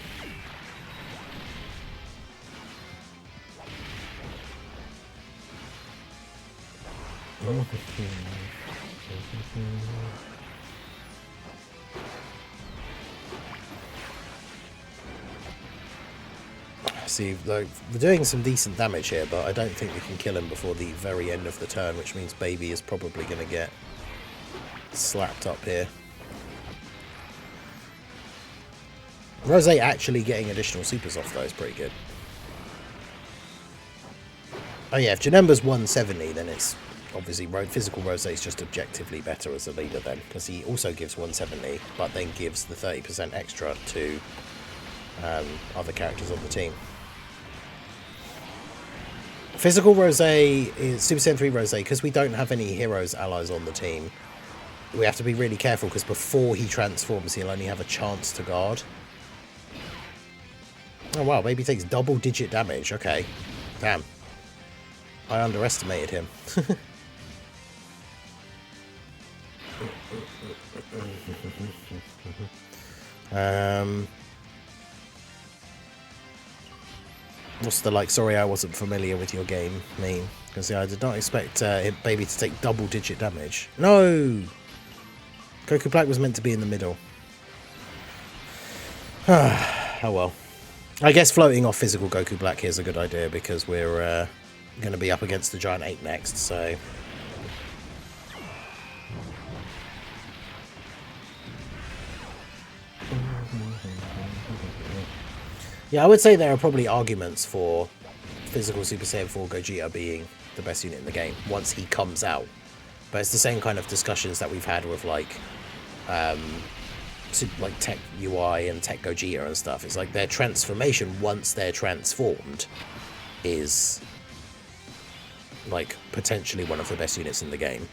See, like, we're doing some decent damage here, but I don't think we can kill him before the very end of the turn, which means Baby is probably going to get slapped up here. Rose actually getting additional supers off, though, is pretty good. Oh yeah, if Janemba's 170, then it's obviously physical Rose is just objectively better as a leader then, because he also gives 170, but then gives the 30% extra to other characters on the team. Physical Rose is Super Saiyan 3 Rose, because we don't have any heroes allies on the team. We have to be really careful, because before he transforms, he'll only have a chance to guard. Oh wow, Baby takes double-digit damage. Okay, damn. I underestimated him. What's the like, sorry I wasn't familiar with your game mean? Because yeah, I did not expect Baby to take double-digit damage. No! Goku Black was meant to be in the middle. Oh well. I guess floating off physical Goku Black here is a good idea, because we're going to be up against the Giant Ape next, so... Yeah, I would say there are probably arguments for physical Super Saiyan 4 Gogeta being the best unit in the game once he comes out. But it's the same kind of discussions that we've had with like Tech UI and Tech Gogeta and stuff. It's like their transformation once they're transformed is like potentially one of the best units in the game.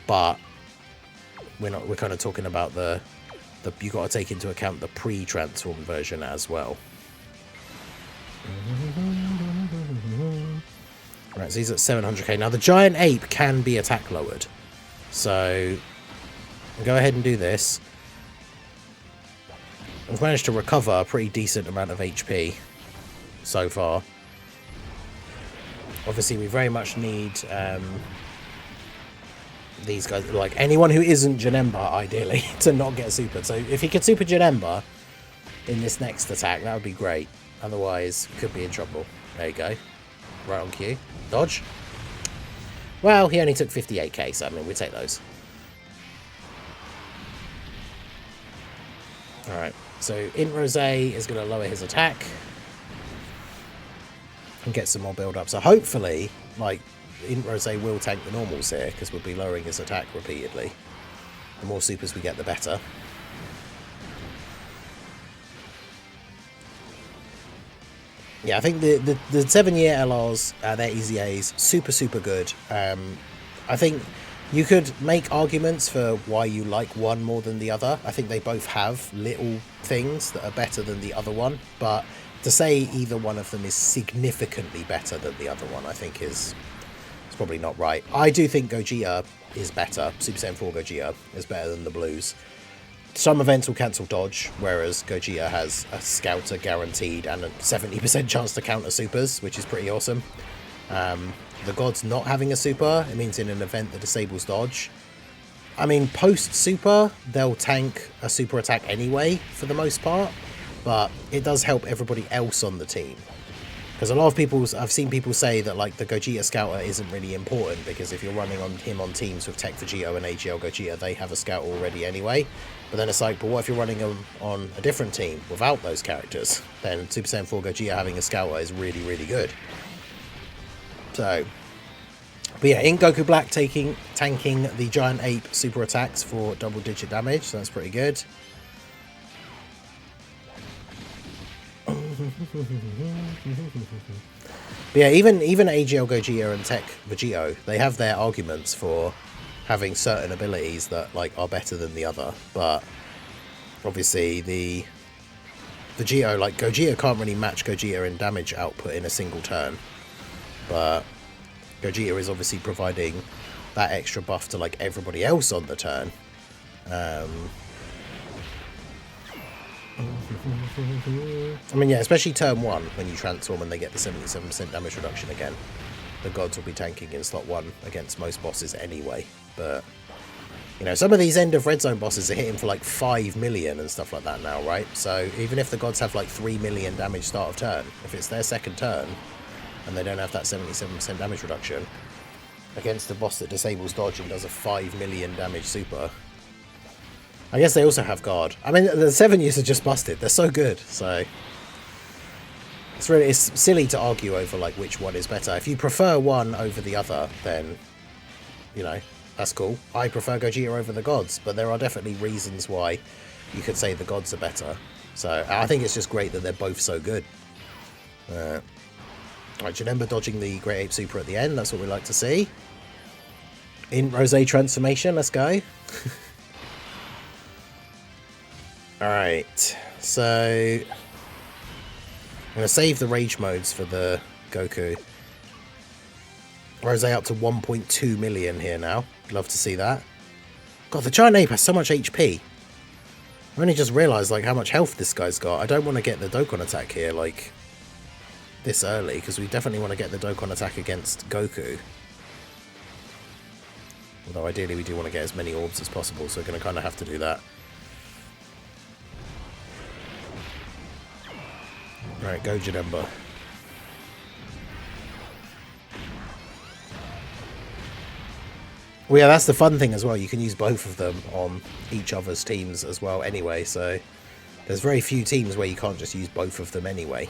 But we're kind of talking about the you got to take into account the pre-transformed version as well. Right, so he's at 700k. Now the Giant Ape can be attack lowered, so I'll go ahead and do this. I've managed to recover a pretty decent amount of HP so far. Obviously we very much need these guys, like anyone who isn't Janemba ideally, to not get supered. So if he could super Janemba in this next attack, that would be great. Otherwise, could be in trouble. There you go. Right on cue. Dodge. Well, he only took 58k, so I mean, we take those. Alright, so Int Rose is going to lower his attack and get some more build up. So hopefully, like, Int Rose will tank the normals here, because we'll be lowering his attack repeatedly. The more supers we get, the better. Yeah, I think the 7-year LRs, they're easy A's, super good. I think you could make arguments for why you like one more than the other. I think they both have little things that are better than the other one, but to say either one of them is significantly better than the other one, I think is probably not right. I do think Gogeta is better. Super Saiyan 4 Gogeta is better than the blues. Some events will cancel dodge, whereas Gogeta has a scouter guaranteed and a 70% chance to counter supers, which is pretty awesome. The gods not having a super, it means in an event that disables dodge, I mean, post super, they'll tank a super attack anyway, for the most part. But it does help everybody else on the team. Because a lot of people, I've seen people say that like the Gogeta Scouter isn't really important, because if you're running on him on teams with Tech Vegito and AGL Gogeta, they have a Scouter already anyway. But then it's like, but what if you're running on a different team without those characters? Then Super Saiyan 4 Gogeta having a Scouter is really, really good. So, but yeah, in Goku Black tanking the Giant Ape super attacks for double-digit damage, so that's pretty good. But yeah, even AGL Gogeta and Tech Vegito, they have their arguments for having certain abilities that like are better than the other. But obviously the Vegito, like Gogeta can't really match Gogeta in damage output in a single turn. But Gogeta is obviously providing that extra buff to like everybody else on the turn. I mean, yeah, especially turn 1 when you transform and they get the 77% damage reduction again. The gods will be tanking in slot 1 against most bosses anyway. But, you know, some of these end of red zone bosses are hitting for like 5 million and stuff like that now, right? So even if the gods have like 3 million damage start of turn, if it's their second turn and they don't have that 77% damage reduction against a boss that disables dodge and does a 5 million damage super, I guess they also have guard. I mean, the 7 are just busted. They're so good. So it's silly to argue over like which one is better. If you prefer one over the other, then you know that's cool. I prefer Gogeta over the gods, but there are definitely reasons why you could say the gods are better. So I think it's just great that they're both so good. Right, Janemba dodging the Great Ape Super at the end. That's what we like to see. In Rose transformation, let's go. Alright, so I'm going to save the rage modes for the Goku. Rose up to 1.2 million here now. Love to see that. God, the Giant Ape has so much HP. I only just realised like how much health this guy's got. I don't want to get the Dokkan attack here like this early, because we definitely want to get the Dokkan attack against Goku. Although ideally we do want to get as many orbs as possible, so we're going to kind of have to do that. Right, go Janemba. Well, yeah, that's the fun thing as well. You can use both of them on each other's teams as well anyway, so there's very few teams where you can't just use both of them anyway.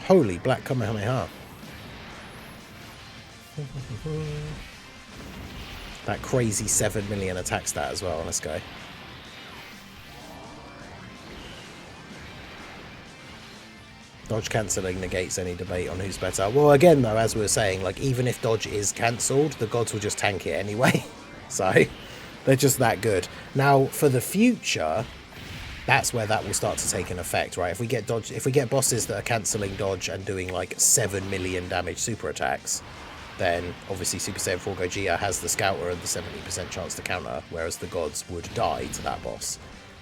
Holy Black Kamehameha. That crazy 7 million attack stat as well. Let's go. Dodge cancelling negates any debate on who's better. Well, again, though, as we were saying, like even if dodge is cancelled, the gods will just tank it anyway. So they're just that good. Now, for the future, that's where that will start to take an effect, right? If we get dodge, if we get bosses that are cancelling dodge and doing like 7 million damage super attacks, then obviously Super Saiyan 4 Gogeta has the Scouter and the 70% chance to counter, whereas the gods would die to that boss.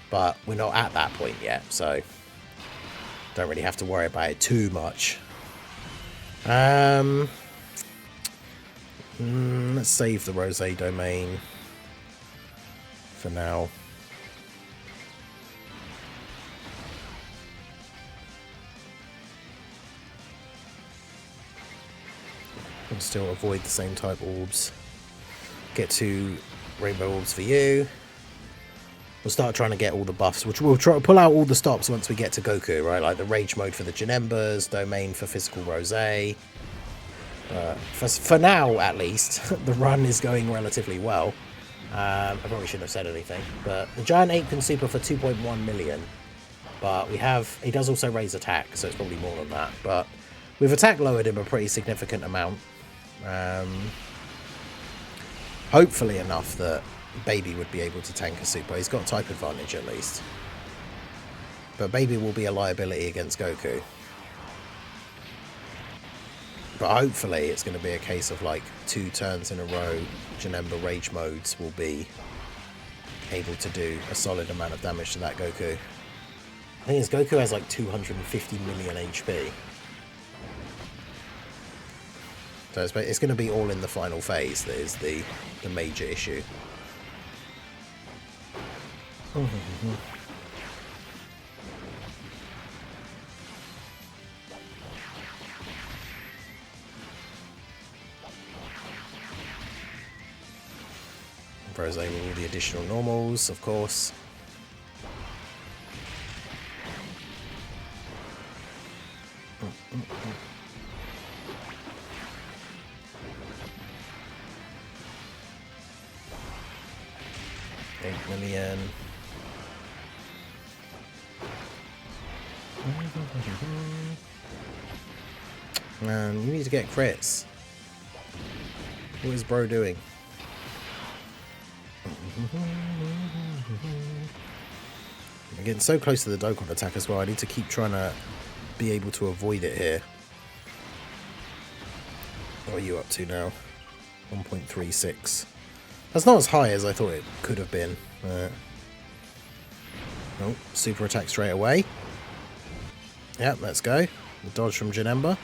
But we're not at that point yet, so don't really have to worry about it too much. Let's save the Rose domain for now. And still avoid the same type orbs. Get 2 rainbow orbs for you. We'll start trying to get all the buffs, which we'll try to pull out all the stops once we get to Goku, right? Like the rage mode for the Janembas, domain for physical Rose. For now, at least, the run is going relatively well. I probably shouldn't have said anything, but the Giant Ape can super for 2.1 million. But we have, he does also raise attack, so it's probably more than that. But we've attack lowered him a pretty significant amount. Hopefully enough that Baby would be able to tank a super. He's got type advantage at least. But Baby will be a liability against Goku. But hopefully it's going to be a case of like 2 turns in a row, Janemba rage modes will be able to do a solid amount of damage to that Goku. I think his Goku has like 250 million HP. So it's going to be all in the final phase that is the major issue. Rose with all the additional normals, of course. $8 million. Man, you need to get crits. What is bro doing? I'm getting so close to the Dokkan attack as well. I need to keep trying to be able to avoid it here. What are you up to now? 1.36. That's not as high as I thought it could have been. Oh, super attack straight away. Yep, let's go. The dodge from Janemba.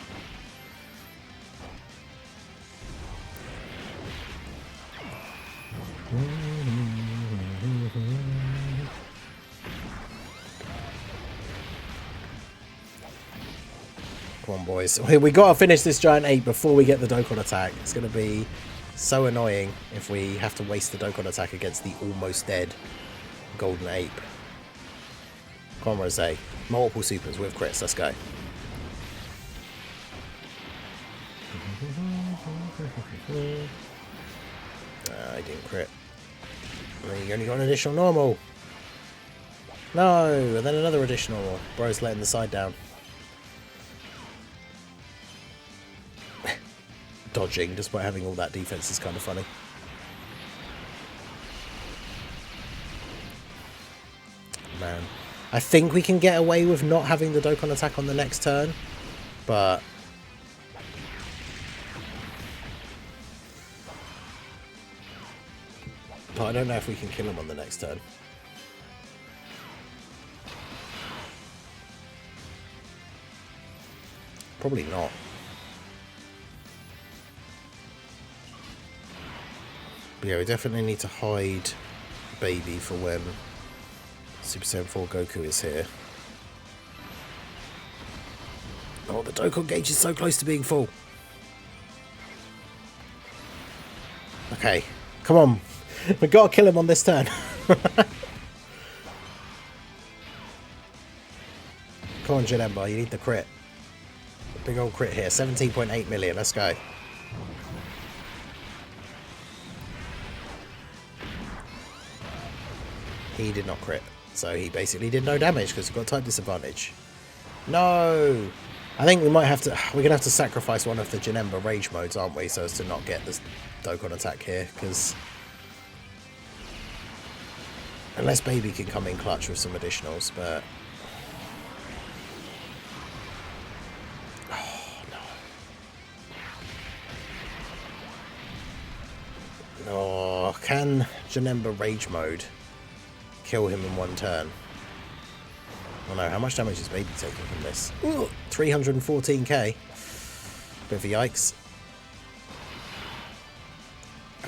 Come on, boys. We got to finish this giant ape before we get the Dokkan attack. It's going to be so annoying if we have to waste the Dokkan attack against the almost dead golden ape. Come on, Rose. Multiple supers with crits. Let's go. I didn't crit. You only got an additional normal. No, and then another additional. Bro's letting the side down. Dodging despite having all that defense is kind of funny. Man, I think we can get away with not having the Dokkan attack on the next turn, but I don't know if we can kill him on the next turn. Probably not. But yeah, we definitely need to hide Baby for when Super Saiyan 4 Goku is here. Oh, the Dokkan gauge is so close to being full. Okay, come on. We've got to kill him on this turn. Come on, Janemba, you need the crit. Big old crit here. 17.8 million, let's go. He did not crit, so he basically did no damage because he got type disadvantage. No! I think we might have to... We're going to have to sacrifice one of the Janemba rage modes, aren't we, so as to not get this Dokkan attack here, because... Unless Baby can come in clutch with some additionals, but... Oh, no. Oh, can Janemba rage mode kill him in one turn? Oh no, how much damage is Baby taking from this? Ooh, 314k. Bit of a yikes.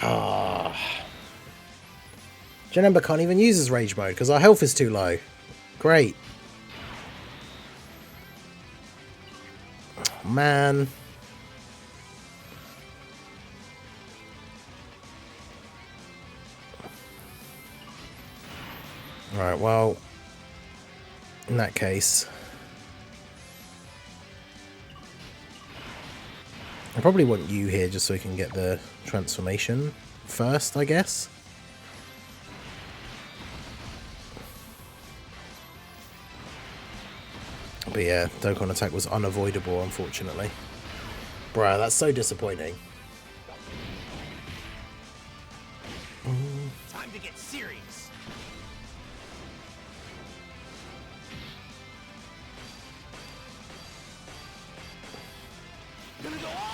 Ah. Janemba can't even use his rage mode because our health is too low. Great. Oh, man. Alright, well, in that case, I probably want you here just so we can get the transformation first, I guess. But yeah, Dokkan attack was unavoidable, unfortunately. Bruh, that's so disappointing. Time to get serious.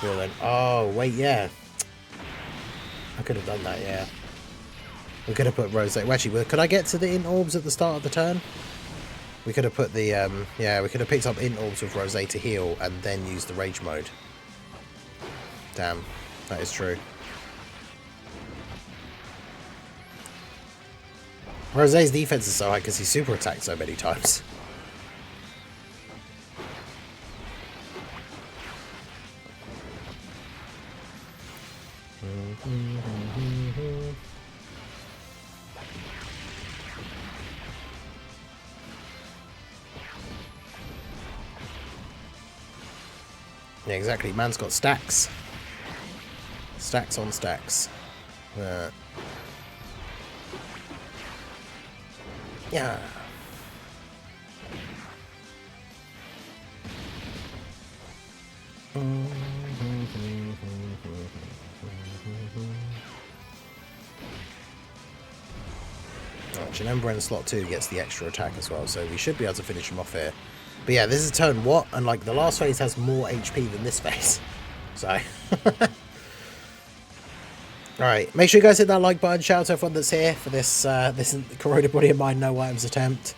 Well then, oh wait, yeah, I could have done that. Yeah, we could have put Rose. Well, actually, could I get to the int orbs at the start of the turn? We could have put the yeah, we could have picked up int orbs with Rose to heal and then use the rage mode. Damn, that is true. Rosé's defense is so high because he super attacked so many times. Yeah, exactly. Man's got stacks. Stacks on stacks. Yeah. Janemba in slot 2 gets the extra attack as well, so we should be able to finish him off here. But yeah, this is turn what? And like the last phase has more HP than this phase. So alright, make sure you guys hit that like button. Shout out to everyone that's here for this this Corroded Body of Mine No Items attempt.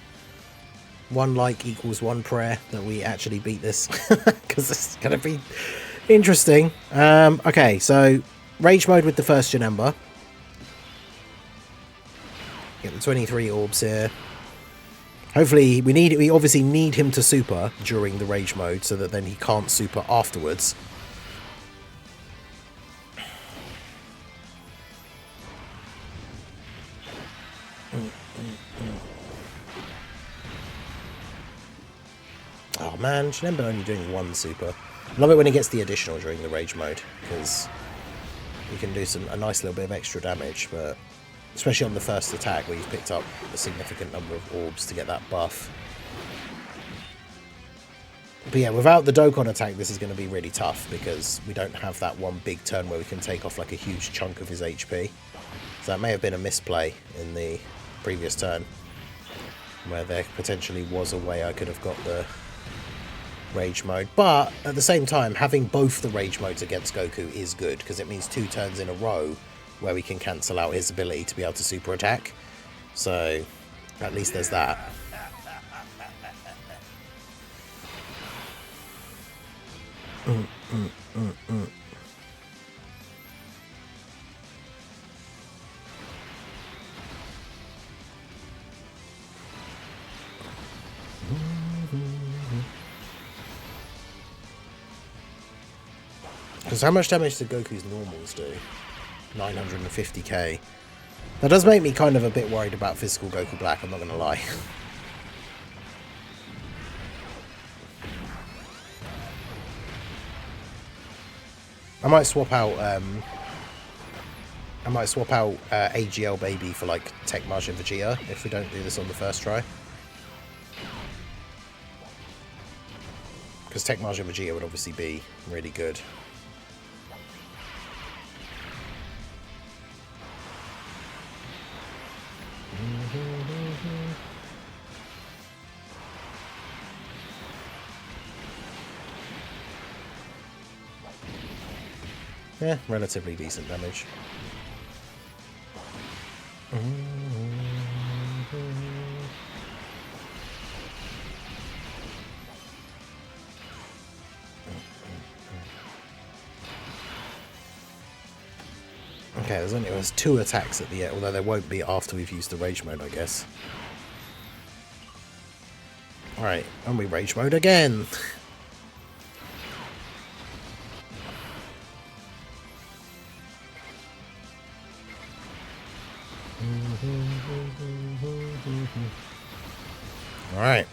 1 like equals 1 prayer that we actually beat this. Because it's gonna be interesting. Okay, so Rage mode with the first Janemba. Get the 23 orbs here. Hopefully, we obviously need him to super during the Rage mode so that then he can't super afterwards. Oh man, Janemba only doing 1 super. I love it when he gets the additional during the Rage mode, because he can do a nice little bit of extra damage, but especially on the first attack where you've picked up a significant number of orbs to get that buff. But yeah, without the Dokkan attack, this is going to be really tough because we don't have that one big turn where we can take off like a huge chunk of his HP. So that may have been a misplay in the previous turn, where there potentially was a way I could have got the Rage mode. But at the same time, having both the Rage modes against Goku is good, because it means 2 turns in a row where we can cancel out his ability to be able to super attack. So at least there's that. Because how much damage do Goku's normals do? 950k. That does make me kind of a bit worried about physical Goku Black, I'm not going to lie. I might swap out AGL Baby for like Tech Majin Vegeta if we don't do this on the first try. Because Tech Majin Vegeta would obviously be really good. Yeah, relatively decent damage. Okay, there's 2 attacks at the end, although there won't be after we've used the Rage mode, I guess. Alright, and we Rage mode again! Alright.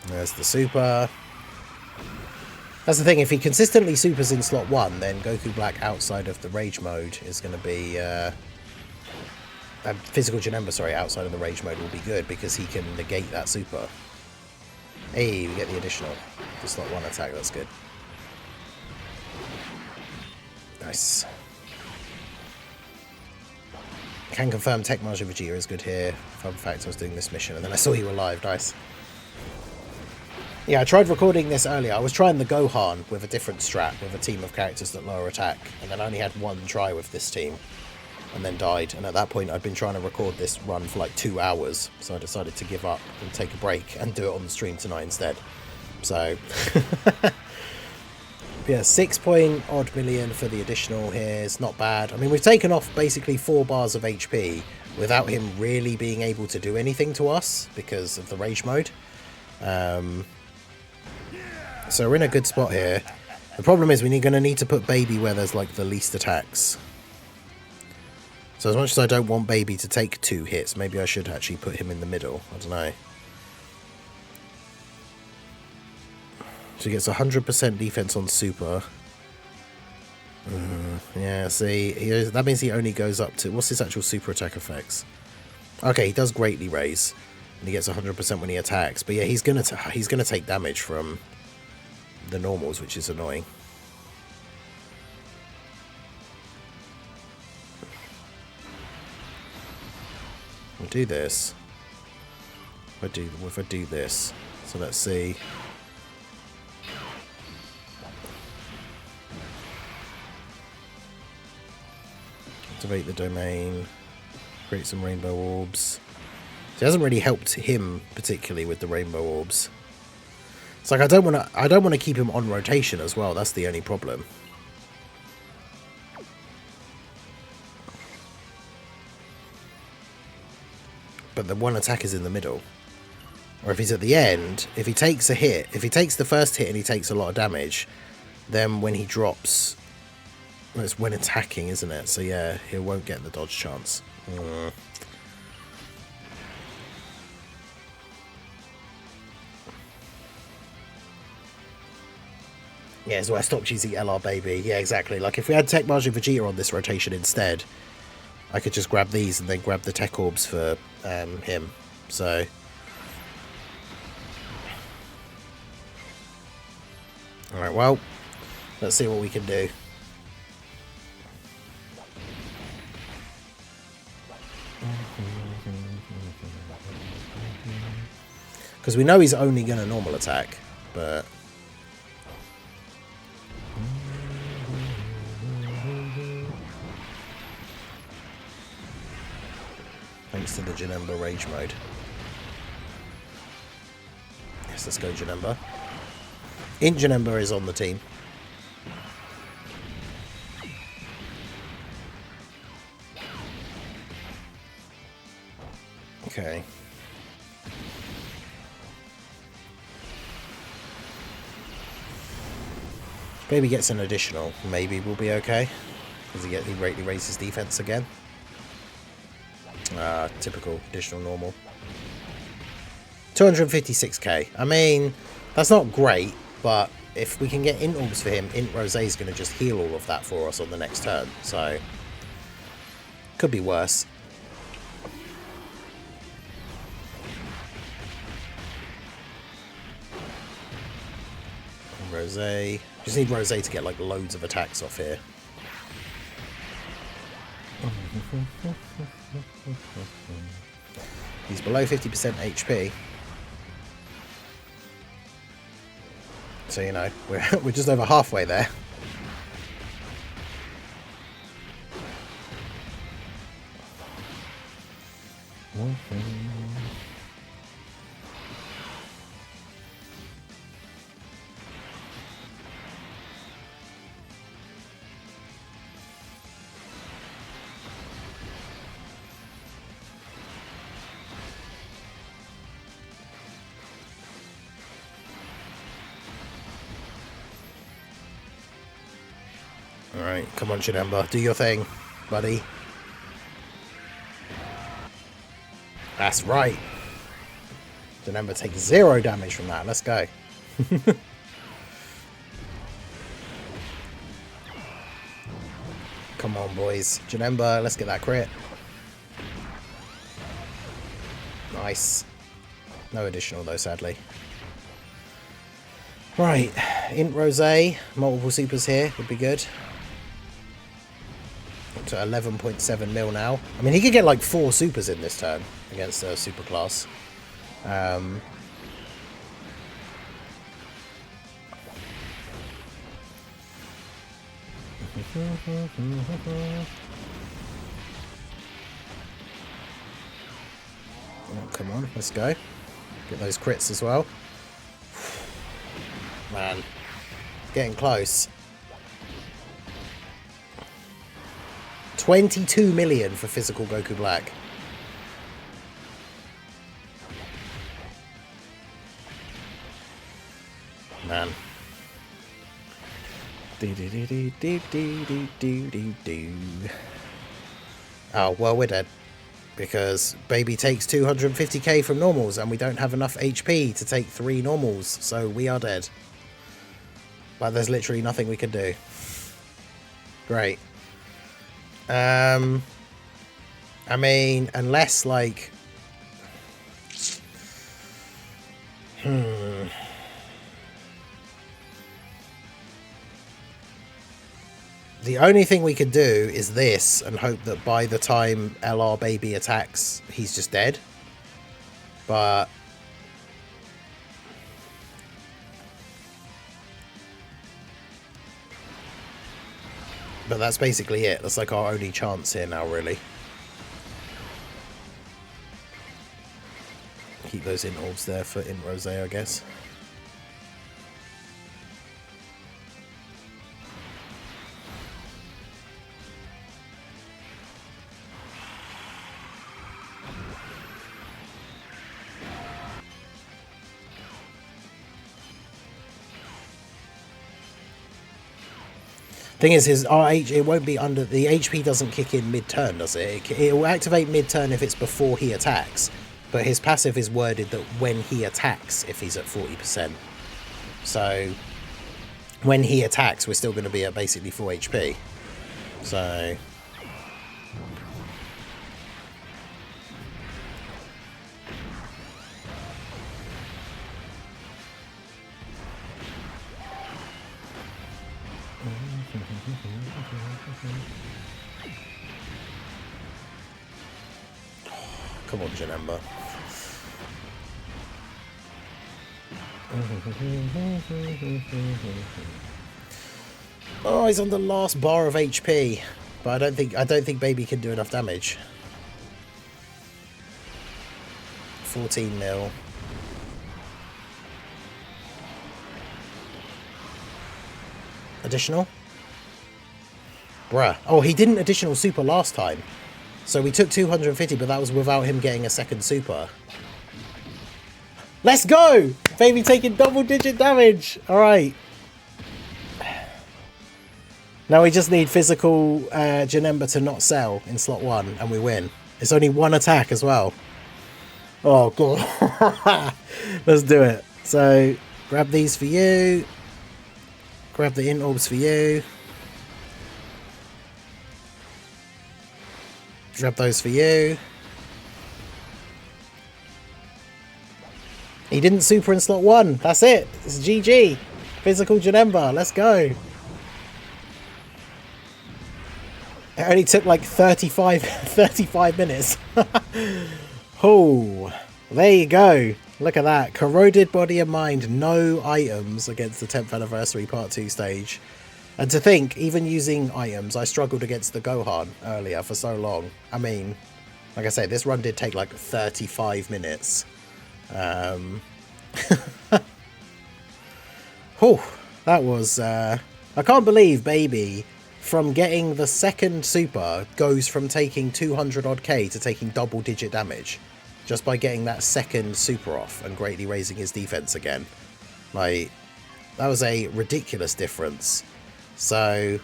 There's the super. That's the thing, if he consistently supers in slot 1, then Goku Black outside of the Rage mode is going to be... Physical Janemba, sorry, outside of the Rage mode will be good because he can negate that super. Hey, we get the additional. The slot 1 attack, that's good. Nice. Can confirm Tech Majin Vegeta is good here. Fun fact, I was doing this mission and then I saw you were live. Nice. Yeah, I tried recording this earlier. I was trying the Gohan with a different strat, with a team of characters that lower attack, and then I only had 1 try with this team, and then died. And at that point, I'd been trying to record this run for like 2 hours, so I decided to give up and take a break and do it on the stream tonight instead. So, yeah, 6-point-odd million for the additional here is not bad. I mean, we've taken off basically 4 bars of HP without him really being able to do anything to us because of the rage mode. So we're in a good spot here. The problem is we're going to need to put Baby where there's like the least attacks. So as much as I don't want Baby to take 2 hits, maybe I should actually put him in the middle. I don't know. So he gets 100% defense on super. Yeah, see, that means he only goes up to... What's his actual super attack effects? Okay, he does greatly raise. And he gets 100% when he attacks. But yeah, he's gonna take damage from the normals, which is annoying. We'll do this. If I do this. So let's see. Activate the domain. Create some rainbow orbs. So it hasn't really helped him particularly with the rainbow orbs. It's like I don't want to keep him on rotation as well. That's the only problem. But the one attack is in the middle. Or if he's at the end, if he takes a hit, if he takes the first hit and he takes a lot of damage, then when he drops, well, it's when attacking, isn't it? So yeah, he won't get the dodge chance. Yeah, so I stopped using LR Baby. Yeah, exactly. Like if we had Tech Margin Vegeta on this rotation instead, I could just grab these and then grab the Tech Orbs for him. So... Alright, well, let's see what we can do. Because we know he's only going to normal attack, but... Thanks to the Janemba rage mode. Yes, let's go Janemba. Janemba is on the team. Okay. Maybe gets an additional. Maybe we'll be okay. Because he greatly raises defense again. Typical additional normal. 256k. I mean, that's not great, but if we can get int orbs for him, int Rose is going to just heal all of that for us on the next turn. So, could be worse. Rose. Just need Rose to get like loads of attacks off here. He's below 50% HP. So, you know, we're just over halfway there. Alright, come on Janemba, do your thing, buddy. That's right. Janemba takes 0 damage from that, let's go. Come on boys, Janemba, let's get that crit. Nice. No additional though, sadly. Right, int Rose, multiple supers here would be good. Up to 11.7 mil now. I mean, he could get like 4 supers in this turn against a super class. Oh, come on, let's go. Get those crits as well. man. Getting close. 22 million for physical Goku Black. Man. Oh, well, we're dead. Because Baby takes 250k from normals and we don't have enough HP to take 3 normals. So we are dead. Like, there's literally nothing we can do. Great. I mean, unless, like... The only thing we could do is this and hope that by the time LR Baby attacks, he's just dead. But... But that's basically it. That's like our only chance here now, really. Keep those int orbs there for int Rose, I guess. Thing is, his RH, it won't be under, the HP doesn't kick in mid-turn, does it? It will activate mid-turn if it's before he attacks, but his passive is worded that when he attacks, if he's at 40%. So, when he attacks, we're still going to be at basically full HP. So... Come on, Janemba. Oh, he's on the last bar of HP, but I don't think Baby can do enough damage. 14 mil. Additional? Bruh. Oh, he didn't additional super last time. So we took 250, but that was without him getting a second super. Let's go! Baby taking double-digit damage! Alright. Now we just need physical Janemba to not sell in slot 1, and we win. It's only 1 attack as well. Oh, God. Let's do it. So, grab these for you. Grab the int orbs for you. Grab those for you. He didn't super in slot 1. That's it. It's GG. Physical Janemba. Let's go. It only took like 35 minutes. Oh, there you go. Look at that. Corroded Body and Mind. No items against the 10th Anniversary Part 2 stage. And to think, even using items, I struggled against the Gohan earlier for so long. I mean, like I said, this run did take like 35 minutes. Oh, that was... I can't believe Baby, from getting the second super, goes from taking 200 odd K to taking double-digit damage. Just by getting that second super off and greatly raising his defense again. Like, that was a ridiculous difference. So,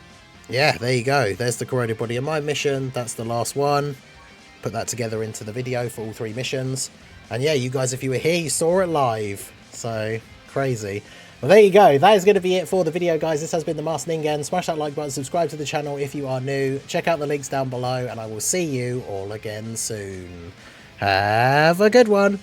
yeah, there you go. There's the Corroded Body and Mind mission. That's the last one. Put that together into the video for all 3 missions. And yeah, you guys, if you were here, you saw it live. So, crazy. Well, there you go. That is going to be it for the video, guys. This has been the Master Ningen. Smash that like button, subscribe to the channel if you are new. Check out the links down below, and I will see you all again soon. Have a good one.